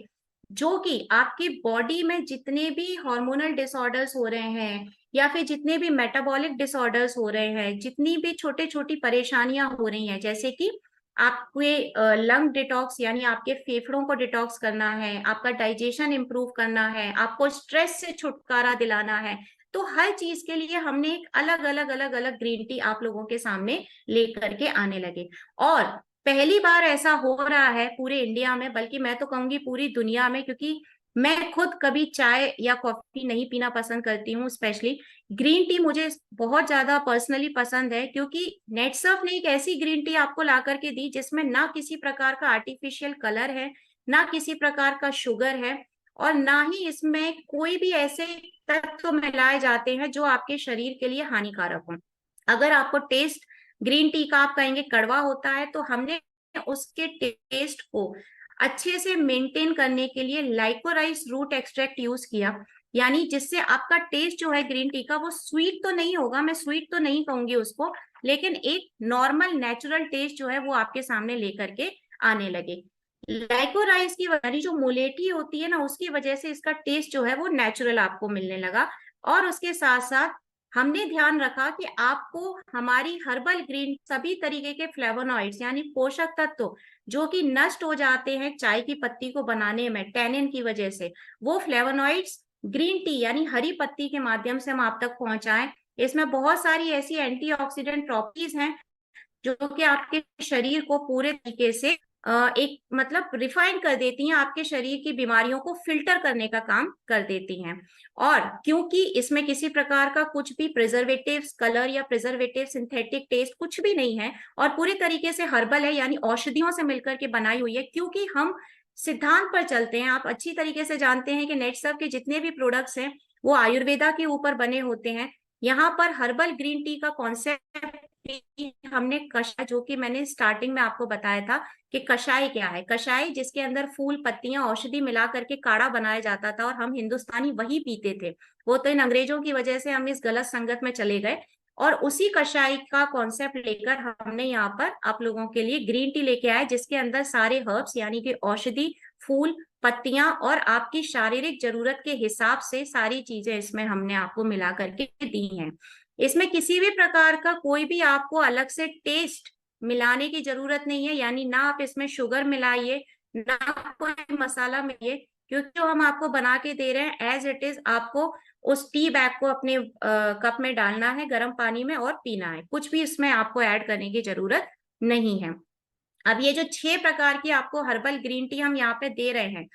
जो कि आपकी बॉडी में जितने भी हार्मोनल डिसऑर्डर्स हो रहे हैं, या फिर जितने भी मेटाबॉलिक डिसऑर्डर्स हो रहे हैं, जितनी भी छोटे छोटी परेशानियां हो रही हैं, जैसे कि आपके लंग डिटॉक्स यानी आपके फेफड़ों को डिटॉक्स करना है, आपका डाइजेशन इंप्रूव करना है, आपको स्ट्रेस से छुटकारा दिलाना है। तो हर चीज के लिए हमने एक अलग अलग अलग अलग ग्रीन टी आप लोगों के सामने लेकर के आने लगे। और पहली बार ऐसा हो रहा है पूरे इंडिया में, बल्कि मैं तो कहूंगी पूरी दुनिया में, क्योंकि मैं खुद कभी चाय या कॉफी नहीं पीना पसंद करती हूँ। स्पेशली ग्रीन टी मुझे बहुत ज्यादा पर्सनली पसंद है, क्योंकि नेटसर्फ ने एक ऐसी ग्रीन टी आपको ला करके दी जिसमें ना किसी प्रकार का आर्टिफिशियल कलर है, ना किसी प्रकार का शुगर है, और ना ही इसमें कोई भी ऐसे तत्व मिलाए जाते हैं जो आपके शरीर के लिए हानिकारक हो। अगर आपको टेस्ट ग्रीन टी का आप कहेंगे कड़वा होता है, तो हमने उसके टेस्ट को अच्छे से मेंटेन करने के लिए लाइकोराइस रूट एक्सट्रैक्ट यूज किया, यानी जिससे आपका टेस्ट जो है ग्रीन टी का वो स्वीट तो नहीं होगा, मैं स्वीट तो नहीं कहूंगी उसको, लेकिन एक नॉर्मल नेचुरल टेस्ट जो है वो आपके सामने लेकर के आने लगे। लाइकोराइस की यानी जो मोलेटी होती है ना, उसकी वजह से इसका टेस्ट जो है वो नेचुरल आपको मिलने लगा। और उसके साथ साथ हमने ध्यान रखा कि आपको हमारी हर्बल ग्रीन सभी तरीके के फ्लेवोनॉइड्स यानी पोषक तत्व जो कि नष्ट हो जाते हैं चाय की पत्ती को बनाने में टैनिन की वजह से, वो फ्लेवोनॉइड्स ग्रीन टी यानी हरी पत्ती के माध्यम से हम आप तक पहुंचाएं। इसमें बहुत सारी ऐसी एंटीऑक्सीडेंट प्रॉपर्टीज हैं जो कि आपके शरीर को पूरे तरीके से एक मतलब रिफाइन कर देती हैं, आपके शरीर की बीमारियों को फिल्टर करने का काम कर देती हैं। और क्योंकि इसमें किसी प्रकार का कुछ भी प्रिजर्वेटिव्स कलर या प्रिजर्वेटिव सिंथेटिक टेस्ट कुछ भी नहीं है, और पूरी तरीके से हर्बल है यानी औषधियों से मिलकर के बनाई हुई है, क्योंकि हम सिद्धांत पर चलते हैं। आप अच्छी तरीके से जानते हैं कि नेटसर्फ के जितने भी प्रोडक्ट्स हैं वो आयुर्वेदा के ऊपर बने होते हैं। यहाँ पर हर्बल ग्रीन टी का कॉन्सेप्ट हमने कषाय, जो कि मैंने स्टार्टिंग में आपको बताया था कि कषाय क्या है, कषाय जिसके अंदर फूल पत्तियां औषधि मिला करके काढ़ा बनाया जाता था और हम हिंदुस्तानी वही पीते थे। वो तो इन अंग्रेजों की वजह से हम इस गलत संगत में चले गए, और उसी कषाय का कॉन्सेप्ट लेकर हमने यहाँ पर आप लोगों के लिए ग्रीन टी लेके आए, जिसके अंदर सारे हर्ब्स यानी कि औषधि फूल पत्तियां और आपकी शारीरिक जरूरत के हिसाब से सारी चीजें इसमें हमने आपको मिला करके दी हैं। इसमें किसी भी प्रकार का कोई भी आपको अलग से टेस्ट मिलाने की जरूरत नहीं है, यानी ना आप इसमें शुगर मिलाइए ना कोई मसाला मिलाइए, क्योंकि जो हम आपको बना के दे रहे हैं एज इट इज आपको उस टी बैग को अपने कप में डालना है गर्म पानी में और पीना है, कुछ भी इसमें आपको ऐड करने की जरूरत नहीं है। अब ये जो 6 प्रकार की आपको हर्बल ग्रीन टी हम यहाँ पे दे रहे हैं,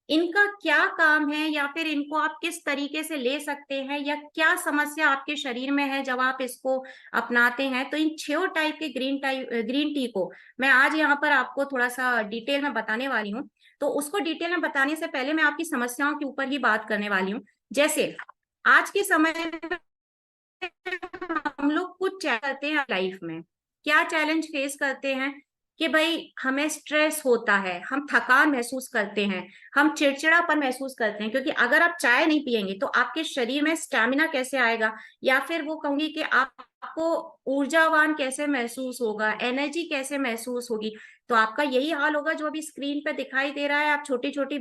इनका क्या काम है या फिर इनको आप किस तरीके से ले सकते हैं, या क्या समस्या आपके शरीर में है जब आप इसको अपनाते हैं, तो इन 6 टाइप के ग्रीन टी को मैं आज यहाँ पर आपको थोड़ा सा डिटेल में बताने वाली हूँ। तो उसको डिटेल में बताने से पहले मैं आपकी समस्याओं के ऊपर ही बात करने वाली हूँ। जैसे आज के समय में हम लोग कुछ करते हैं लाइफ में, क्या चैलेंज फेस करते हैं कि भाई हमें स्ट्रेस होता है, हम थकान महसूस करते हैं, हम चिड़चिड़ापन महसूस करते हैं, क्योंकि अगर आप चाय नहीं पिएंगे तो आपके शरीर में स्टैमिना कैसे आएगा, या फिर वो कहूंगी कि आपको ऊर्जावान कैसे महसूस होगा, एनर्जी कैसे महसूस होगी। तो आपका यही हाल होगा जो अभी स्क्रीन पे दिखाई दे रहा है, आप छोटी छोटी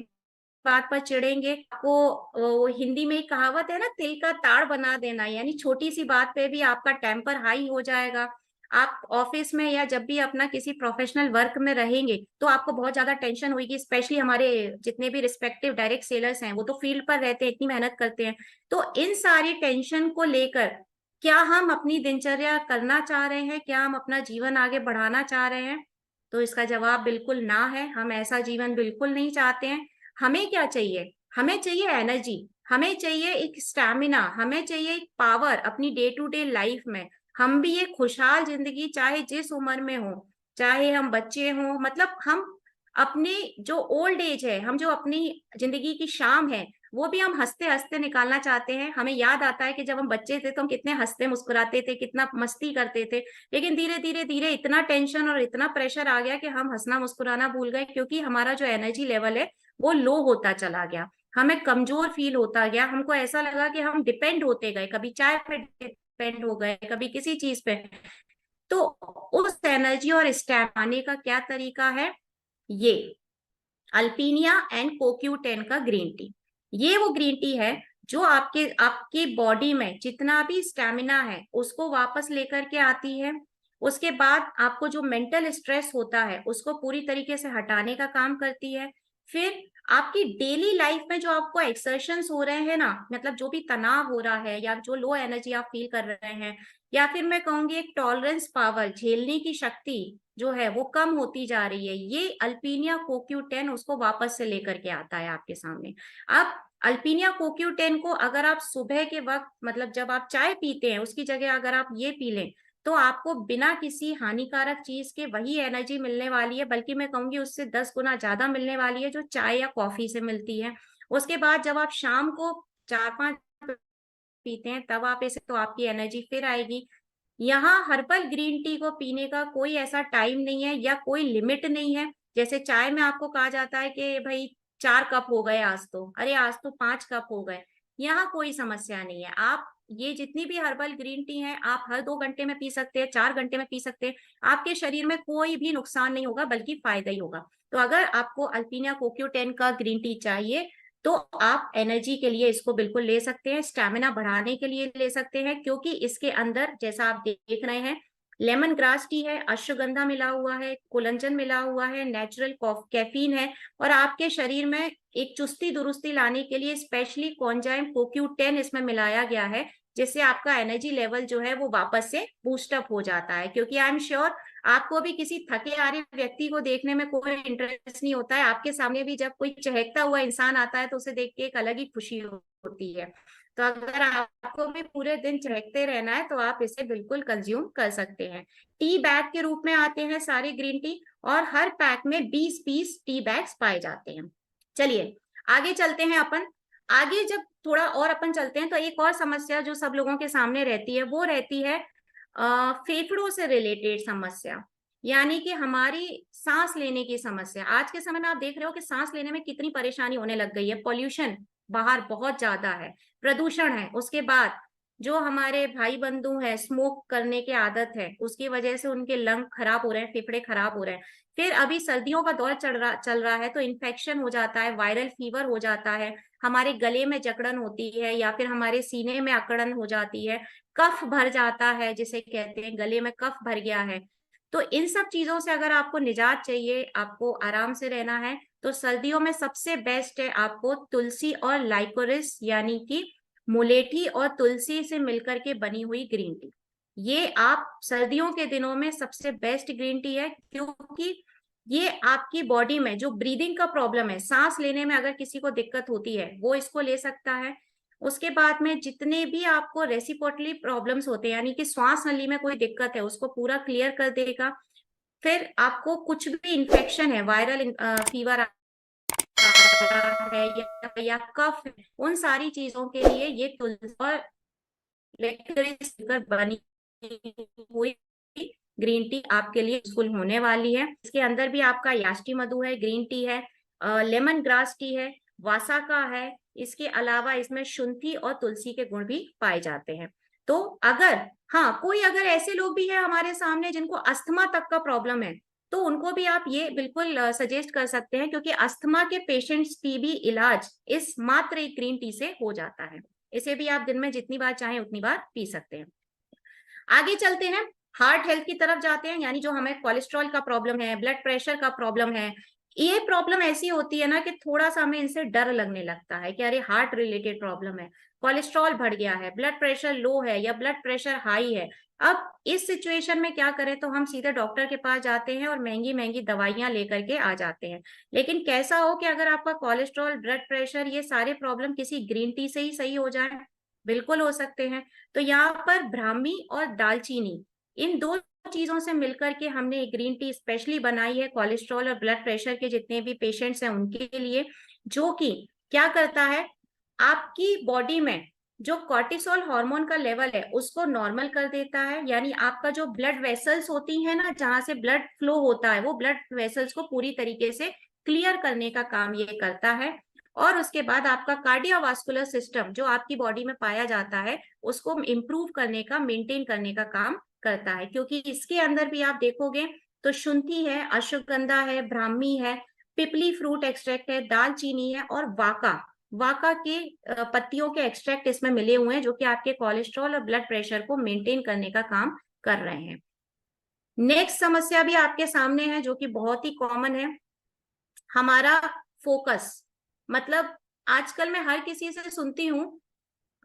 बात पर चिढ़ेंगे, आपको वो हिंदी में एक कहावत है ना, तिल का ताड़ बना देना, यानी छोटी सी बात पे भी आपका टेम्पर हाई हो जाएगा। आप ऑफिस में या जब भी अपना किसी प्रोफेशनल वर्क में रहेंगे तो आपको बहुत ज्यादा टेंशन होगी, स्पेशली हमारे जितने भी रिस्पेक्टिव डायरेक्ट सेलर्स हैं वो तो फील्ड पर रहते हैं, इतनी मेहनत करते हैं। तो इन सारी टेंशन को लेकर क्या हम अपनी दिनचर्या करना चाह रहे हैं, क्या हम अपना जीवन आगे बढ़ाना चाह रहे हैं? तो इसका जवाब बिल्कुल ना है, हम ऐसा जीवन बिल्कुल नहीं चाहते हैं। हमें क्या चाहिए? हमें चाहिए एनर्जी, हमें चाहिए एक स्टैमिना, हमें चाहिए एक पावर अपनी डे टू डे लाइफ में। हम भी एक खुशहाल जिंदगी चाहे जिस उम्र में हो, चाहे हम बच्चे हों, मतलब हम अपने जो ओल्ड एज है, हम जो अपनी जिंदगी की शाम है, वो भी हम हंसते हंसते निकालना चाहते हैं। हमें याद आता है कि जब हम बच्चे थे तो हम कितने हंसते मुस्कुराते थे, कितना मस्ती करते थे, लेकिन धीरे धीरे धीरे इतना टेंशन और इतना प्रेशर आ गया कि हम हंसना मुस्कुराना भूल गए, क्योंकि हमारा जो एनर्जी लेवल है वो लो होता चला गया, हमें कमजोर फील होता गया, हमको ऐसा लगा कि हम डिपेंड होते गए, कभी चाय पे डिपेंड हो गए, कभी किसी चीज पे। तो उस एनर्जी और स्टैमिना का क्या तरीका है? ये अल्पीनिया एंड कोक्यू10 का ग्रीन टी, ये वो ग्रीन टी है जो आपके आपकी बॉडी में जितना भी स्टेमिना है उसको वापस लेकर के आती है, उसके बाद आपको जो मेंटल स्ट्रेस होता है उसको पूरी तरीके से हटाने का काम करती है। फिर आपकी डेली लाइफ में जो आपको एक्सर्शंस हो रहे हैं ना, मतलब जो भी तनाव हो रहा है या जो लो एनर्जी आप फील कर रहे हैं, या फिर मैं कहूंगी एक टॉलरेंस पावर, झेलने की शक्ति जो है वो कम होती जा रही है, ये अल्पीनिया CoQ10 उसको वापस से लेकर के आता है आपके सामने। आप अल्पीनिया CoQ10 को अगर आप सुबह के वक्त, मतलब जब आप चाय पीते हैं उसकी जगह अगर आप ये पी लें, तो आपको बिना किसी हानिकारक चीज के वही एनर्जी मिलने वाली है, बल्कि मैं कहूंगी उससे 10 गुना ज्यादा मिलने वाली है जो चाय या कॉफी से मिलती है। उसके बाद जब आप शाम को 4-5 पीते हैं तब आप इसे, तो आपकी एनर्जी फिर आएगी। यहाँ हर्बल ग्रीन टी को पीने का कोई ऐसा टाइम नहीं है या कोई लिमिट नहीं है। जैसे चाय में आपको कहा जाता है कि भाई 4 कप हो गए आज तो, अरे आज तो 5 कप हो गए। यहाँ कोई समस्या नहीं है। आप ये जितनी भी हर्बल ग्रीन टी है आप हर 2 घंटे में पी सकते हैं, 4 घंटे में पी सकते हैं। आपके शरीर में कोई भी नुकसान नहीं होगा बल्कि फायदा ही होगा। तो अगर आपको अल्पीनिया CoQ10 का ग्रीन टी चाहिए तो आप एनर्जी के लिए इसको बिल्कुल ले सकते हैं, स्टैमिना बढ़ाने के लिए ले सकते हैं, क्योंकि इसके अंदर जैसा आप देख रहे हैं लेमन ग्रास टी है, अश्वगंधा मिला हुआ है, कोलंजन मिला हुआ है, नेचुरल कैफीन है, और आपके शरीर में एक चुस्ती दुरुस्ती लाने के लिए स्पेशली कॉन्जाइम CoQ10 इसमें मिलाया गया है, जिससे आपका एनर्जी लेवल जो है वो वापस से बूस्टअप हो जाता है। क्योंकि आई एम श्योर आपको भी किसी थके हारे व्यक्ति को देखने में कोई इंटरेस्ट नहीं होता है, आपके सामने भी जब कोई चहकता हुआ इंसान आता है तो उसे देख के एक अलग ही खुशी होती है। तो अगर आपको भी पूरे दिन चहकते रहना है तो आप इसे बिल्कुल कंज्यूम कर सकते हैं। टी बैग के रूप में आते हैं सारे ग्रीन टी, और हर पैक में 20 पीस टी बैग्स पाए जाते हैं। चलिए आगे चलते हैं अपन। आगे जब थोड़ा और अपन चलते हैं तो एक और समस्या जो सब लोगों के सामने रहती है वो रहती है फेफड़ों से रिलेटेड समस्या, यानी कि हमारी सांस लेने की समस्या। आज के समय में आप देख रहे हो कि सांस लेने में कितनी परेशानी होने लग गई है। पॉल्यूशन बाहर बहुत ज्यादा है, प्रदूषण है, उसके बाद जो हमारे भाई बंधु है स्मोक करने की आदत है उसकी वजह से उनके लंग खराब हो रहे हैं, फेफड़े खराब हो रहे हैं। फिर अभी सर्दियों का दौर चल रहा है तो इन्फेक्शन हो जाता है, वायरल फीवर हो जाता है, हमारे गले में जकड़न होती है या फिर हमारे सीने में अकड़न हो जाती है, कफ भर जाता है जिसे कहते हैं गले में कफ भर गया है। तो इन सब चीजों से अगर आपको निजात चाहिए, आपको आराम से रहना है, तो सर्दियों में सबसे बेस्ट है आपको तुलसी और लाइकोरिस यानी कि मुलेठी और तुलसी से मिलकर के बनी हुई ग्रीन टी। ये आप सर्दियों के दिनों में सबसे बेस्ट ग्रीन टी है, क्योंकि ये आपकी बॉडी में जो ब्रीदिंग का प्रॉब्लम है, सांस लेने में अगर किसी को दिक्कत होती है वो इसको ले सकता है। उसके बाद में जितने भी आपको रेसिपिरेटरी प्रॉब्लम्स होते हैं, यानी कि श्वास नली में कोई दिक्कत है उसको पूरा क्लियर कर देगा। फिर आपको कुछ भी इन्फेक्शन है, वायरल फीवर है या कफ है, उन सारी चीजों के लिए ये तुलसी और लेक्टोरिस बनी हुई ग्रीन टी आपके लिए यूजफुल होने वाली है। इसके अंदर भी आपका याष्टी मधु है, ग्रीन टी है, लेमन ग्रास टी है, वासाका है। इसके अलावा इसमें शुंठी और तुलसी के गुण भी पाए जाते हैं। तो अगर, हाँ, कोई अगर ऐसे लोग भी हैं हमारे सामने जिनको अस्थमा तक का प्रॉब्लम है तो उनको भी आप ये बिल्कुल सजेस्ट कर सकते हैं, क्योंकि अस्थमा के पेशेंट्स की भी इलाज इस मात्र एक ग्रीन टी से हो जाता है। इसे भी आप दिन में जितनी बार चाहें उतनी बार पी सकते हैं। आगे चलते हैं, हार्ट हेल्थ की तरफ जाते हैं, यानी जो हमें कोलेस्ट्रॉल का प्रॉब्लम है, ब्लड प्रेशर का प्रॉब्लम है। ये प्रॉब्लम ऐसी होती है ना कि थोड़ा सा हमें इनसे डर लगने लगता है कि अरे हार्ट रिलेटेड प्रॉब्लम है, कोलेस्ट्रॉल बढ़ गया है, ब्लड प्रेशर लो है या ब्लड प्रेशर हाई है। अब इस सिचुएशन में क्या करें, तो हम सीधे डॉक्टर के पास जाते हैं और महंगी महंगी दवाइयां लेकर के आ जाते हैं। लेकिन कैसा हो कि अगर आपका कोलेस्ट्रॉल, ब्लड प्रेशर, ये सारे प्रॉब्लम किसी ग्रीन टी से ही सही हो जाए, बिल्कुल हो सकते हैं। तो यहाँ पर ब्राह्मी और दालचीनी, इन दो चीजों से मिलकर के हमने एक ग्रीन टी स्पेशली बनाई है कोलेस्ट्रॉल और ब्लड प्रेशर के जितने भी पेशेंट्स हैं उनके लिए, जो कि क्या करता है, आपकी बॉडी में जो कॉर्टिसोल हार्मोन का लेवल है उसको नॉर्मल कर देता है। यानी आपका जो ब्लड वेसल्स होती है ना, जहां से ब्लड फ्लो होता है, वो ब्लड वेसल्स को पूरी तरीके से क्लियर करने का काम ये करता है। और उसके बाद आपका कार्डियोवास्कुलर सिस्टम जो आपकी बॉडी में पाया जाता है उसको इम्प्रूव करने का, मेंटेन करने का काम करता है। क्योंकि इसके अंदर भी आप देखोगे तो शुंठी है, अश्वगंधा है, ब्राह्मी है, पिपली फ्रूट एक्सट्रैक्ट है, दालचीनी है, और वाका, वाका के पत्तियों के एक्सट्रैक्ट इसमें मिले हुए हैं, जो कि आपके कोलेस्ट्रॉल और ब्लड प्रेशर को मेंटेन करने का काम कर रहे हैं। नेक्स्ट समस्या भी आपके सामने है जो कि बहुत ही कॉमन है, हमारा फोकस। मतलब आजकल मैं हर किसी से सुनती हूँ,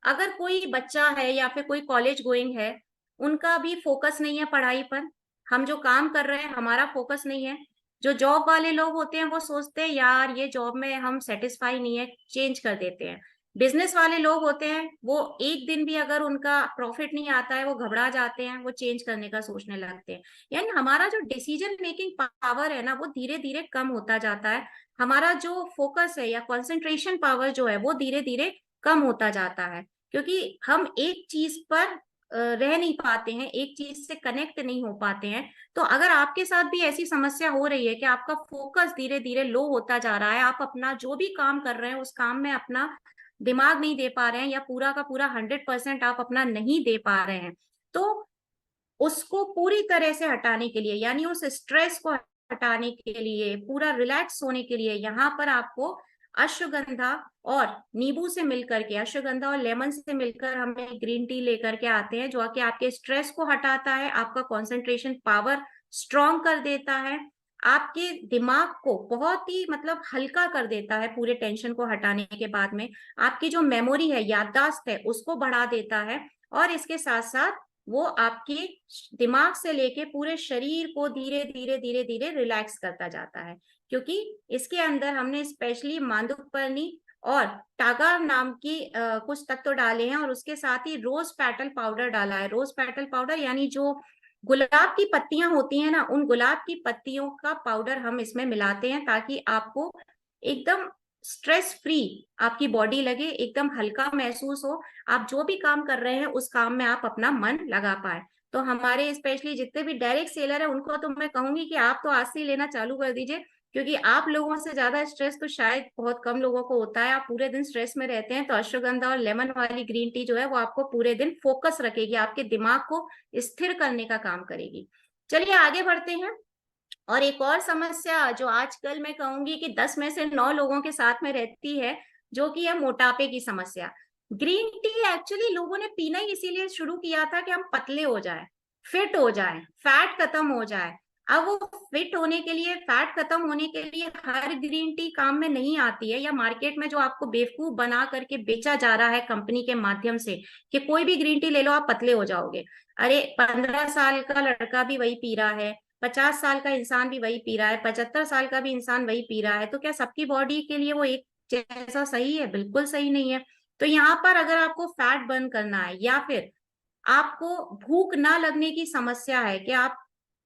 अगर कोई बच्चा है या फिर कोई कॉलेज गोइंग है, उनका भी फोकस नहीं है पढ़ाई पर। हम जो काम कर रहे हैं हमारा फोकस नहीं है। जो जॉब वाले लोग होते हैं वो सोचते हैं यार ये जॉब में हम सेटिस्फाई नहीं है, चेंज कर देते हैं। बिजनेस वाले लोग होते हैं वो एक दिन भी अगर उनका प्रॉफिट नहीं आता है वो घबरा जाते हैं, वो चेंज करने का सोचने लगते हैं। यानी हमारा जो डिसीजन मेकिंग पावर है ना वो धीरे धीरे कम होता जाता है। हमारा जो फोकस है या कंसंट्रेशन पावर जो है वो धीरे धीरे कम होता जाता है, क्योंकि हम एक चीज पर रह नहीं पाते हैं, एक चीज से कनेक्ट नहीं हो पाते हैं। तो अगर आपके साथ भी ऐसी समस्या हो रही है कि आपका फोकस धीरे धीरे लो होता जा रहा है, आप अपना जो भी काम कर रहे हैं उस काम में अपना दिमाग नहीं दे पा रहे हैं या पूरा का पूरा 100% आप अपना नहीं दे पा रहे हैं, तो उसको पूरी तरह से हटाने के लिए, यानी उस स्ट्रेस को हटाने के लिए, पूरा रिलैक्स होने के लिए, यहाँ पर आपको अश्वगंधा और नींबू से मिलकर के, अश्वगंधा और लेमन से मिलकर हम एक ग्रीन टी लेकर के आते हैं जो कि आपके स्ट्रेस को हटाता है, आपका कंसंट्रेशन पावर स्ट्रॉन्ग कर देता है, आपके दिमाग को बहुत ही मतलब हल्का कर देता है पूरे टेंशन को हटाने के बाद में, आपकी जो मेमोरी है, याददाश्त है, उसको बढ़ा देता है। और इसके साथ साथ वो आपके दिमाग से लेके पूरे शरीर को धीरे धीरे धीरे धीरे रिलैक्स करता जाता है, क्योंकि इसके अंदर हमने स्पेशली मांदुकपर्णी और टागा नाम की कुछ तत्व डाले हैं, और उसके साथ ही रोज पेटल पाउडर डाला है। रोज पेटल पाउडर यानी जो गुलाब की पत्तियां होती हैं ना, उन गुलाब की पत्तियों का पाउडर हम इसमें मिलाते हैं ताकि आपको एकदम स्ट्रेस फ्री आपकी बॉडी लगे, एकदम हल्का महसूस हो, आप जो भी काम कर रहे हैं उस काम में आप अपना मन लगा पाए। तो हमारे स्पेशली जितने भी डायरेक्ट सेलर है उनको तो मैं कहूंगी कि आप तो आज से ही लेना चालू कर दीजिए, क्योंकि आप लोगों से ज्यादा स्ट्रेस तो शायद बहुत कम लोगों को होता है, आप पूरे दिन स्ट्रेस में रहते हैं। तो अश्वगंधा और लेमन वाली ग्रीन टी जो है वो आपको पूरे दिन फोकस रखेगी, आपके दिमाग को स्थिर करने का काम करेगी। चलिए आगे बढ़ते हैं। और एक और समस्या जो आजकल मैं कहूंगी कि 10 में से 9 लोगों के साथ में रहती है, जो कि है मोटापे की समस्या। ग्रीन टी एक्चुअली लोगों ने पीना ही इसीलिए शुरू किया था कि हम पतले हो जाए, फिट हो जाए, फैट खत्म हो जाए। अब वो फिट होने के लिए, फैट खत्म होने के लिए हर ग्रीन टी काम में नहीं आती है, या मार्केट में जो आपको बेवकूफ बना करके बेचा जा रहा है कंपनी के माध्यम से कि कोई भी ग्रीन टी ले लो आप पतले हो जाओगे। अरे 15 साल का लड़का भी वही पी रहा है, 50 साल का इंसान भी वही पी रहा है, 75 साल का भी इंसान वही पी रहा है, तो क्या सबकी बॉडी के लिए वो एक जैसा सही है? बिल्कुल सही नहीं है। तो यहाँ पर अगर आपको फैट बर्न करना है, या फिर आपको भूख ना लगने की समस्या है कि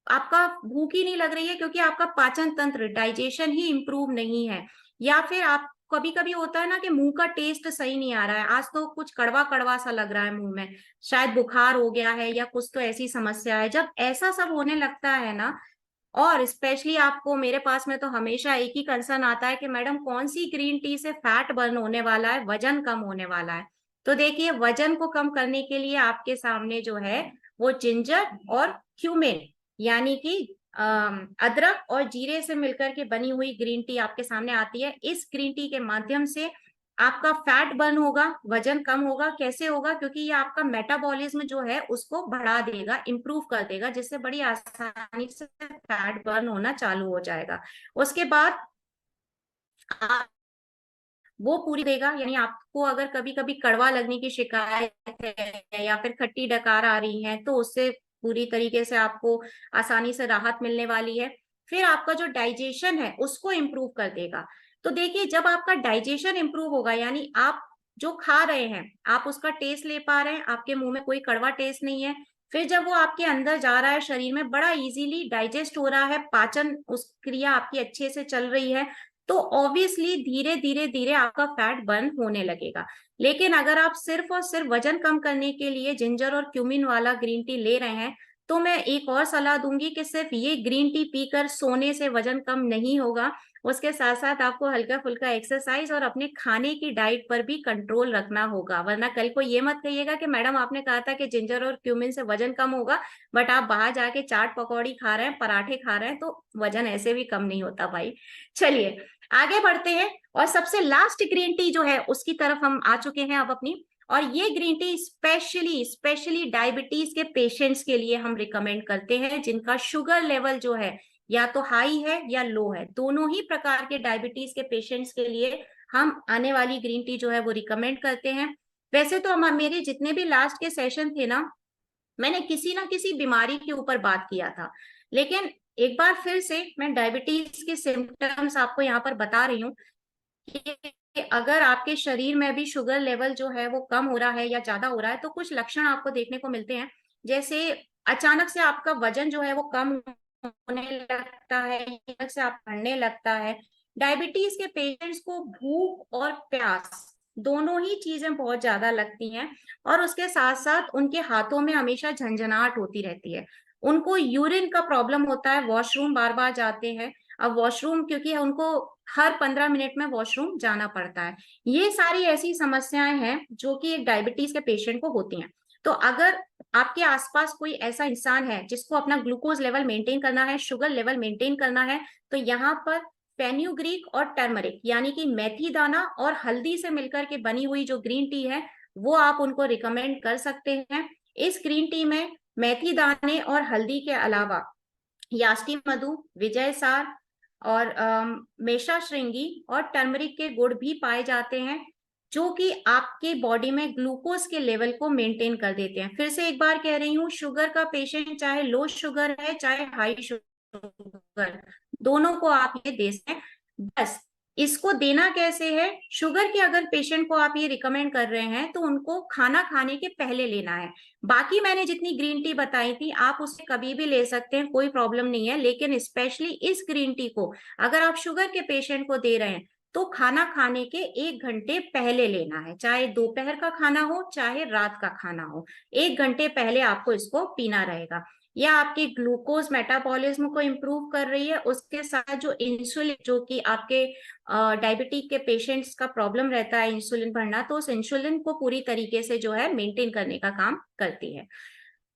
आपका भूख ही नहीं लग रही है क्योंकि आपका पाचन तंत्र, डाइजेशन ही इंप्रूव नहीं है, या फिर आप कभी कभी होता है ना कि मुंह का टेस्ट सही नहीं आ रहा है, आज तो कुछ कड़वा कड़वा सा लग रहा है मुंह में, शायद बुखार हो गया है या कुछ तो ऐसी समस्या है। जब ऐसा सब होने लगता है ना, और स्पेशली आपको मेरे पास में तो हमेशा एक ही कंसर्न आता है कि मैडम कौन सी ग्रीन टी से फैट बर्न होने वाला है, वजन कम होने वाला है। तो देखिए वजन को कम करने के लिए आपके सामने जो है वो जिंजर और क्यूमिन, यानी कि अदरक और जीरे से मिलकर के बनी हुई ग्रीन टी आपके सामने आती है। इस ग्रीन टी के माध्यम से आपका फैट बर्न होगा, वजन कम होगा। कैसे होगा? क्योंकि ये आपका मेटाबॉलिज्म जो है उसको बढ़ा देगा, इंप्रूव कर देगा, जिससे बड़ी आसानी से फैट बर्न होना चालू हो जाएगा। उसके बाद आप वो पूरी देगा, यानी आपको अगर कभी कभी कड़वा लगने की शिकायत है या फिर खट्टी डकार आ रही है तो उससे पूरी तरीके से आपको आसानी से राहत मिलने वाली है। फिर आपका जो डाइजेशन है उसको इम्प्रूव कर देगा। तो देखिए जब आपका डाइजेशन इम्प्रूव होगा, यानी आप जो खा रहे हैं आप उसका टेस्ट ले पा रहे हैं, आपके मुंह में कोई कड़वा टेस्ट नहीं है, फिर जब वो आपके अंदर जा रहा है शरीर में, बड़ा इजीली डाइजेस्ट हो रहा है, पाचन उस क्रिया आपकी अच्छे से चल रही है, तो ऑब्वियसली धीरे धीरे धीरे आपका फैट बर्न होने लगेगा। लेकिन अगर आप सिर्फ और सिर्फ वजन कम करने के लिए जिंजर और क्यूमिन वाला ग्रीन टी ले रहे हैं, तो मैं एक और सलाह दूंगी कि सिर्फ ये ग्रीन टी पीकर सोने से वजन कम नहीं होगा, उसके साथ साथ आपको हल्का फुल्का एक्सरसाइज और अपने खाने की डाइट पर भी कंट्रोल रखना होगा। वरना कल को ये मत कहिएगा कि मैडम आपने कहा था कि जिंजर और क्यूमिन से वजन कम होगा, बट आप बाहर जाके चाट पकौड़ी खा रहे हैं, पराठे खा रहे हैं, तो वजन ऐसे भी कम नहीं होता भाई। चलिए आगे बढ़ते हैं, और सबसे लास्ट ग्रीन टी जो है उसकी तरफ हम आ चुके हैं अब अपनी, और ये green tea specially specially diabetes के पेशेंट्स के लिए हम रिकमेंड करते हैं, जिनका शुगर लेवल जो है या तो हाई है या लो है। दोनों ही प्रकार के डायबिटीज के पेशेंट्स के लिए हम आने वाली ग्रीन टी जो है वो रिकमेंड करते हैं। वैसे तो हम मेरे जितने भी लास्ट के सेशन थे ना, मैंने किसी ना किसी बीमारी के ऊपर बात किया था, लेकिन एक बार फिर से मैं डायबिटीज के सिम्टम्स आपको यहाँ पर बता रही हूँ कि अगर आपके शरीर में भी शुगर लेवल जो है वो कम हो रहा है या ज्यादा हो रहा है, तो कुछ लक्षण आपको देखने को मिलते हैं। जैसे अचानक से आपका वजन जो है वो कम होने लगता है, अचानक से आप बढ़ने लगता है। डायबिटीज के पेशेंट्स को भूख और प्यास दोनों ही चीजें बहुत ज्यादा लगती हैं, और उसके साथ साथ उनके हाथों में हमेशा झंझनाहट होती रहती है। उनको यूरिन का प्रॉब्लम होता है, वॉशरूम बार बार जाते हैं। अब वॉशरूम क्योंकि उनको हर 15 मिनट में वॉशरूम जाना पड़ता है। ये सारी ऐसी समस्याएं हैं जो कि एक डायबिटीज के पेशेंट को होती हैं। तो अगर आपके आसपास कोई ऐसा इंसान है जिसको अपना ग्लूकोज लेवल मेंटेन करना है, शुगर लेवल मेंटेन करना है, तो यहाँ पर फेन्यूग्रीक और टर्मरिक यानी कि मेथी दाना और हल्दी से मिलकर के बनी हुई जो ग्रीन टी है वो आप उनको रिकमेंड कर सकते हैं। इस ग्रीन टी में मेथी दाने और हल्दी के अलावा यास्टी मधु, विजय सार और मेषा श्रृंगी और टर्मरिक के गुण भी पाए जाते हैं, जो कि आपके बॉडी में ग्लूकोज के लेवल को मेंटेन कर देते हैं। फिर से एक बार कह रही हूँ, शुगर का पेशेंट चाहे लो शुगर है चाहे हाई शुगर, दोनों को आप ये दे सकते हैं। बस इसको देना कैसे है, शुगर के अगर पेशेंट को आप ये रिकमेंड कर रहे हैं तो उनको खाना खाने के पहले लेना है। बाकी मैंने जितनी ग्रीन टी बताई थी आप उसे कभी भी ले सकते हैं, कोई प्रॉब्लम नहीं है, लेकिन स्पेशली इस ग्रीन टी को अगर आप शुगर के पेशेंट को दे रहे हैं तो खाना खाने के 1 घंटे पहले लेना है। चाहे दोपहर का खाना हो चाहे रात का खाना हो, 1 घंटे पहले आपको इसको पीना रहेगा। यह आपके ग्लूकोज मेटाबॉलिज्म को इम्प्रूव कर रही है, उसके साथ जो इंसुलिन जो कि आपके डायबिटीज के पेशेंट्स का प्रॉब्लम रहता है इंसुलिन बढ़ना, तो उस इंसुलिन को पूरी तरीके से जो है मेंटेन करने का काम करती है।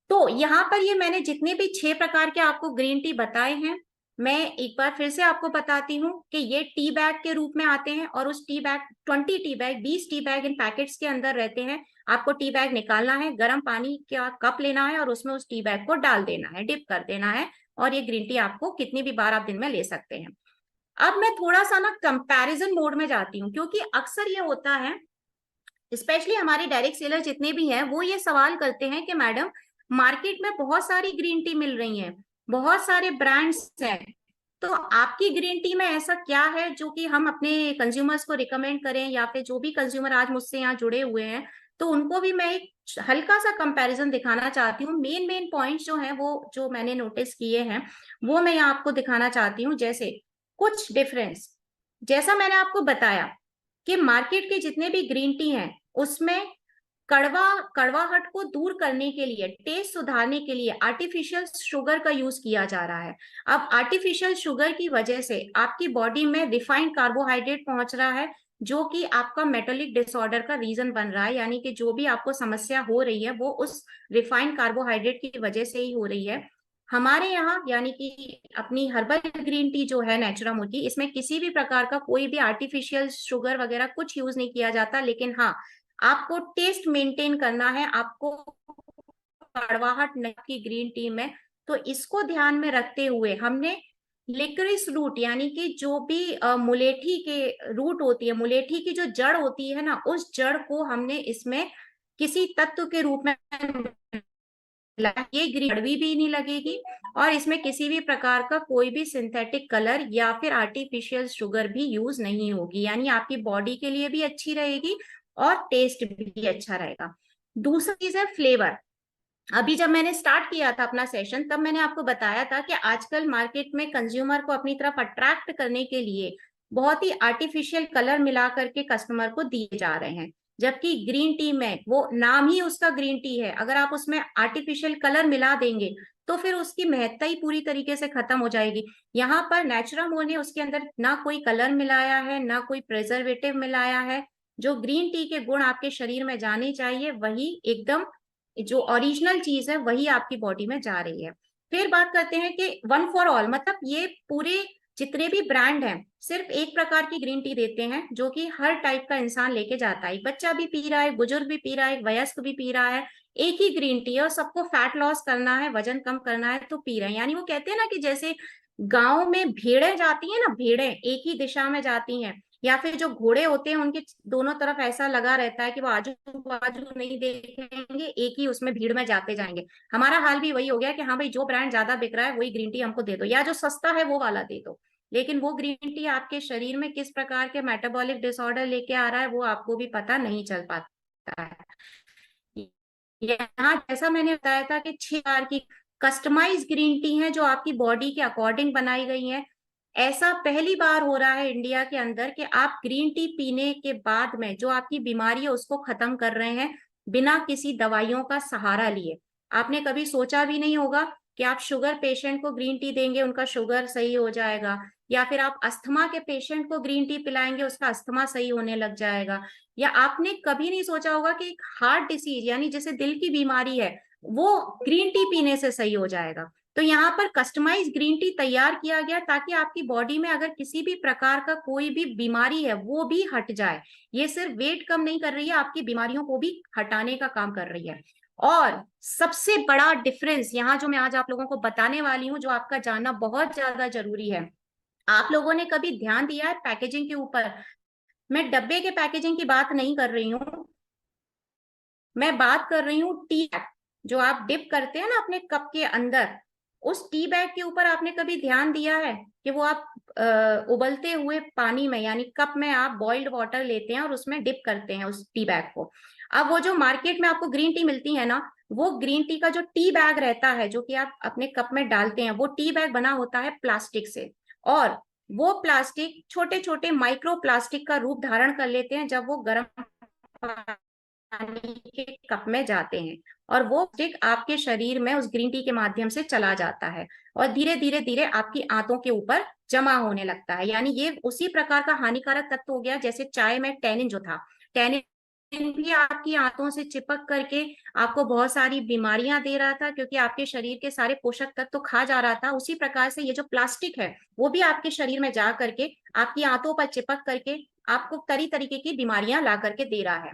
तो यहाँ पर ये मैंने जितने भी 6 प्रकार के आपको ग्रीन टी बताए हैं, मैं एक बार फिर से आपको बताती हूँ कि ये टी बैग के रूप में आते हैं, और उस टी बैग 20 टी बैग इन पैकेट्स के अंदर रहते हैं। आपको टी बैग निकालना है, गर्म पानी का कप लेना है और उसमें उस टी बैग को डाल देना है, डिप कर देना है, और ये ग्रीन टी आपको कितनी भी बार आप दिन में ले सकते हैं। अब मैं थोड़ा सा ना कंपैरिजन मोड में जाती हूँ, क्योंकि अक्सर ये होता है, स्पेशली हमारे डायरेक्ट सेलर जितने भी हैं वो ये सवाल करते हैं कि मैडम मार्केट में बहुत सारी ग्रीन टी मिल रही हैं, बहुत सारे ब्रांड्स हैं, तो आपकी ग्रीन टी में ऐसा क्या है जो कि हम अपने कंज्यूमर्स को रिकमेंड करें, या फिर जो भी कंज्यूमर आज मुझसे यहाँ जुड़े हुए हैं तो उनको भी मैं एक हल्का सा कंपैरिजन दिखाना चाहती हूँ। मेन मेन पॉइंट्स जो हैं वो जो मैंने नोटिस किए हैं वो मैं यहाँ आपको दिखाना चाहती हूँ। जैसे कुछ डिफरेंस, जैसा मैंने आपको बताया कि मार्केट के जितने भी ग्रीन टी हैं उसमें कड़वाहट को दूर करने के लिए, टेस्ट सुधारने के लिए आर्टिफिशियल शुगर का यूज किया जा रहा है। अब आर्टिफिशियल शुगर की वजह से आपकी बॉडी में रिफाइंड कार्बोहाइड्रेट पहुंच रहा है, जो कि आपका मेटाबॉलिक डिसऑर्डर का रीजन बन रहा है, यानी कि जो भी आपको समस्या हो रही है वो उस रिफाइंड कार्बोहाइड्रेट की वजह से ही हो रही है। हमारे यहाँ यानी कि अपनी हर्बल ग्रीन टी जो है नेचुरामुल की, इसमें किसी भी प्रकार का कोई भी आर्टिफिशियल शुगर वगैरह कुछ यूज नहीं किया जाता, लेकिन हाँ आपको टेस्ट मेंटेन करना है, आपको कड़वाहट नहीं की ग्रीन टी में, तो इसको ध्यान में रखते हुए हमने लिक्रिस रूट यानी कि जो भी मुलेठी के रूट होती है, मुलेठी की जो जड़ होती है ना, उस जड़ को हमने इसमें किसी तत्व के रूप में, ये ग्रीन कड़वी भी नहीं लगेगी और इसमें किसी भी प्रकार का कोई भी सिंथेटिक कलर या फिर आर्टिफिशियल शुगर भी यूज नहीं होगी, यानी आपकी बॉडी के लिए भी अच्छी रहेगी और टेस्ट भी अच्छा रहेगा। दूसरी चीज है फ्लेवर। अभी जब मैंने स्टार्ट किया था अपना सेशन तब मैंने आपको बताया था कि आजकल मार्केट में कंज्यूमर को अपनी तरफ अट्रैक्ट करने के लिए बहुत ही आर्टिफिशियल कलर मिला करके कस्टमर को दिए जा रहे हैं, जबकि ग्रीन टी में वो नाम ही उसका ग्रीन टी है, अगर आप उसमें आर्टिफिशियल कलर मिला देंगे तो फिर उसकी महत्ता ही पूरी तरीके से खत्म हो जाएगी। यहाँ पर नेचुरामोल ने उसके अंदर ना कोई कलर मिलाया है ना कोई प्रिजर्वेटिव मिलाया है, जो ग्रीन टी के गुण आपके शरीर में जाने चाहिए वही एकदम जो ओरिजिनल चीज है वही आपकी बॉडी में जा रही है। फिर बात करते हैं कि वन फॉर ऑल, मतलब ये पूरे जितने भी ब्रांड हैं सिर्फ एक प्रकार की ग्रीन टी देते हैं जो कि हर टाइप का इंसान लेके जाता है। एक बच्चा भी पी रहा है, बुजुर्ग भी पी रहा है, वयस्क भी पी रहा है। एक ही ग्रीन टी है और सबको फैट लॉस करना है, वजन कम करना है तो पी रहे हैं। यानी वो कहते हैं ना कि जैसे गांव में भेड़ें जाती हैं ना, भेड़ें एक ही दिशा में जाती हैं, या फिर जो घोड़े होते हैं उनके दोनों तरफ ऐसा लगा रहता है कि वो आजू बाजू नहीं देखेंगे, एक ही उसमें भीड़ में जाते जाएंगे। हमारा हाल भी वही हो गया कि हाँ भाई, जो ब्रांड ज्यादा बिक रहा है वही ग्रीन टी हमको दे दो, या जो सस्ता है वो वाला दे दो। लेकिन वो ग्रीन टी आपके शरीर में किस प्रकार के मेटाबॉलिक डिसऑर्डर लेके आ रहा है वो आपको भी पता नहीं चल पाता है। यहाँ जैसा मैंने बताया था कि 6 बार की कस्टमाइज ग्रीन टी है जो आपकी बॉडी के अकॉर्डिंग बनाई गई है। ऐसा पहली बार हो रहा है इंडिया के अंदर कि आप ग्रीन टी पीने के बाद में जो आपकी बीमारी है उसको खत्म कर रहे हैं बिना किसी दवाइयों का सहारा लिए। आपने कभी सोचा भी नहीं होगा कि आप शुगर पेशेंट को ग्रीन टी देंगे उनका शुगर सही हो जाएगा, या फिर आप अस्थमा के पेशेंट को ग्रीन टी पिलाएंगे उसका अस्थमा सही होने लग जाएगा। या आपने कभी नहीं सोचा होगा कि एक हार्ट डिसीज यानी जैसे दिल की बीमारी है वो ग्रीन टी पीने से सही हो जाएगा। तो यहाँ पर कस्टमाइज ग्रीन टी तैयार किया गया ताकि आपकी बॉडी में अगर किसी भी प्रकार का कोई भी बीमारी है वो भी हट जाए। ये सिर्फ वेट कम नहीं कर रही है, आपकी बीमारियों को भी हटाने का काम कर रही है। और सबसे बड़ा डिफरेंस यहाँ जो मैं आज आप लोगों को बताने वाली हूँ, जो आपका जानना बहुत ज्यादा जरूरी है। आप लोगों ने कभी ध्यान दिया है पैकेजिंग के ऊपर? मैं डब्बे के पैकेजिंग की बात नहीं कर रही हूँ, मैं बात कर रही हूँ टी बैग जो आप डिप करते हैं ना अपने कप के अंदर। उस टी बैग के ऊपर आपने कभी ध्यान दिया है कि वो आप उबलते हुए पानी में यानी कप में आप बॉइल्ड वाटर लेते हैं और उसमें डिप करते हैं उस टी बैग को। अब वो जो मार्केट में आपको ग्रीन टी मिलती है ना, वो ग्रीन टी का जो टी बैग रहता है जो कि आप अपने कप में डालते हैं, वो टी बैग बना होता है प्लास्टिक से। और वो प्लास्टिक छोटे छोटे माइक्रो प्लास्टिक का रूप धारण कर लेते हैं जब वो गर्म पानी के कप में जाते हैं, और वो स्टिक आपके शरीर में उस ग्रीन टी के माध्यम से चला जाता है और धीरे धीरे धीरे आपकी आंतों के ऊपर जमा होने लगता है। यानी ये उसी प्रकार का हानिकारक तत्व हो गया जैसे चाय में टैनिन जो था, टैनिन भी आपकी आंतों से चिपक करके आपको बहुत सारी बीमारियां दे रहा था क्योंकि आपके शरीर के सारे पोषक तत्व तो खा जा रहा था। उसी प्रकार से ये जो प्लास्टिक है वो भी आपके शरीर में जा करके आपकी आंतों पर चिपक करके आपको तरी तरीके की बीमारियां ला करके दे रहा है।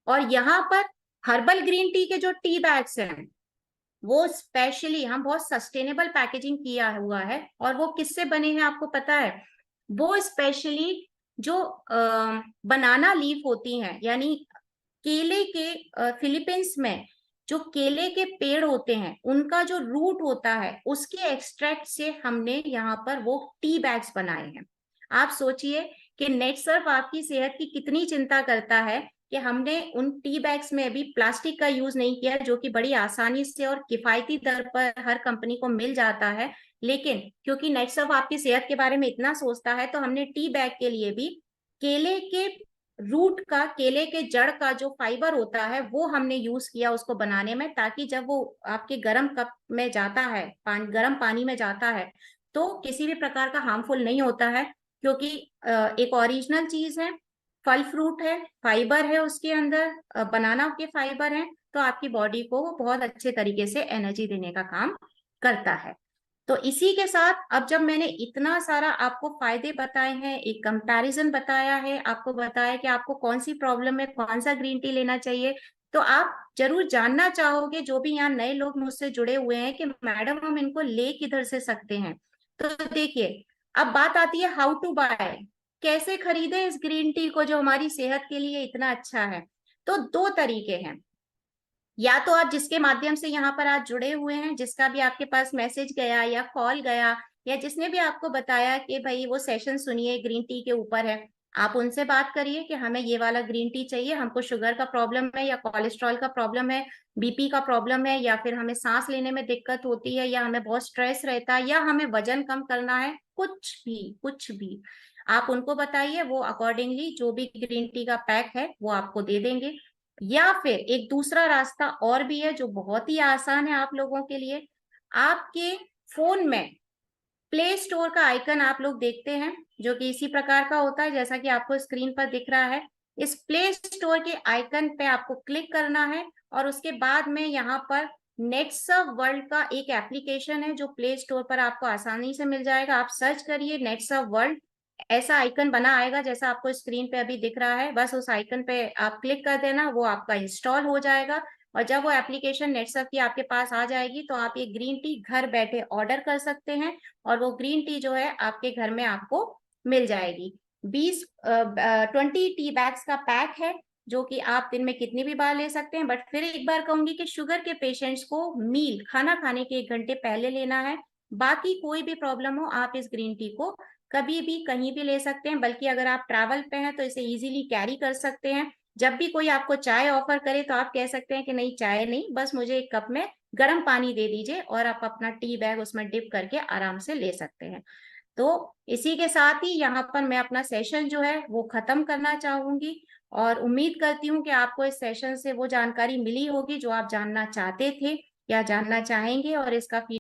और यहाँ पर हर्बल ग्रीन टी के जो टी बैग्स हैं वो स्पेशली हम बहुत सस्टेनेबल पैकेजिंग किया हुआ है, और वो किससे बने हैं आपको पता है? वो स्पेशली जो बनाना लीफ होती हैं यानी केले के, फिलीपींस में जो केले के पेड़ होते हैं उनका जो रूट होता है उसके एक्सट्रैक्ट से हमने यहाँ पर वो टी बैग्स बनाए हैं। आप सोचिए कि नेट सर्फ आपकी सेहत की कितनी चिंता करता है कि हमने उन टी बैग्स में अभी प्लास्टिक का यूज नहीं किया जो कि बड़ी आसानी से और किफायती दर पर हर कंपनी को मिल जाता है। लेकिन क्योंकि नेट सर्फ आपकी सेहत के बारे में इतना सोचता है तो हमने टी बैग के लिए भी केले के रूट का, केले के जड़ का जो फाइबर होता है वो हमने यूज किया उसको बनाने में, ताकि जब वो आपके गर्म कप में जाता है, गर्म पानी में जाता है तो किसी भी प्रकार का हार्मफुल नहीं होता है। क्योंकि एक ओरिजिनल चीज है, फल फ्रूट है, फाइबर है उसके अंदर, बनाना के फाइबर है, तो आपकी बॉडी को वो बहुत अच्छे तरीके से एनर्जी देने का काम करता है। तो इसी के साथ अब जब मैंने इतना सारा आपको फायदे बताए हैं, एक कंपैरिजन बताया है, आपको बताया कि आपको कौन सी प्रॉब्लम है, कौन सा ग्रीन टी लेना चाहिए, तो आप जरूर जानना चाहोगे जो भी यहाँ नए लोग मुझसे जुड़े हुए हैं कि मैडम हम इनको ले किधर से सकते हैं। तो देखिए, अब बात आती है हाउ टू बाय, कैसे खरीदें इस ग्रीन टी को जो हमारी सेहत के लिए इतना अच्छा है। तो दो तरीके हैं, या तो आप जिसके माध्यम से यहाँ पर आज जुड़े हुए हैं, जिसका भी आपके पास मैसेज गया या कॉल गया या जिसने भी आपको बताया कि भाई वो सेशन सुनिए ग्रीन टी के ऊपर है, आप उनसे बात करिए कि हमें ये वाला ग्रीन टी चाहिए, हमको शुगर का प्रॉब्लम है या कोलेस्ट्रॉल का प्रॉब्लम है, बीपी का प्रॉब्लम है, या फिर हमें सांस लेने में दिक्कत होती है, या हमें बहुत स्ट्रेस रहता है, या हमें वजन कम करना है, कुछ भी आप उनको बताइए, वो अकॉर्डिंगली जो भी ग्रीन टी का पैक है वो आपको दे देंगे। या फिर एक दूसरा रास्ता और भी है जो बहुत ही आसान है आप लोगों के लिए। आपके फोन में प्ले स्टोर का आइकन आप लोग देखते हैं जो कि इसी प्रकार का होता है जैसा कि आपको स्क्रीन पर दिख रहा है। इस प्ले स्टोर के आइकन पे आपको क्लिक करना है और उसके बाद में यहाँ पर नेटसर्व वर्ल्ड का एक एप्लीकेशन है जो प्ले स्टोर पर आपको आसानी से मिल जाएगा। आप सर्च करिए नेटसर्व वर्ल्ड, ऐसा आइकन बना आएगा जैसा आपको स्क्रीन पे अभी दिख रहा है, बस उस आइकन पे आप क्लिक कर देना, वो आपका इंस्टॉल हो जाएगा। और जब वो एप्लीकेशन नेटसर्व की आपके पास आ जाएगी तो आप ये ग्रीन टी घर बैठे ऑर्डर कर सकते हैं, और वो ग्रीन टी जो है आपके घर में आपको मिल जाएगी। 20 टी बैग्स का पैक है, जो कि आप दिन में कितनी भी बार ले सकते हैं। बट फिर एक बार कहूंगी कि शुगर के पेशेंट्स को मील खाना खाने के 1 घंटे पहले लेना है। बाकी कोई भी प्रॉब्लम हो, आप इस ग्रीन टी को कभी भी कहीं भी ले सकते हैं, बल्कि अगर आप ट्रैवल पे हैं तो इसे इजीली कैरी कर सकते हैं। जब भी कोई आपको चाय ऑफर करे तो आप कह सकते हैं कि नहीं, चाय नहीं, बस मुझे एक कप में गर्म पानी दे दीजिए, और आप अपना टी बैग उसमें डिप करके आराम से ले सकते हैं। तो इसी के साथ ही यहाँ पर मैं अपना सेशन जो है वो खत्म करना चाहूंगी, और उम्मीद करती हूँ कि आपको इस सेशन से वो जानकारी मिली होगी जो आप जानना चाहते थे या जानना चाहेंगे, और इसका फीडबैक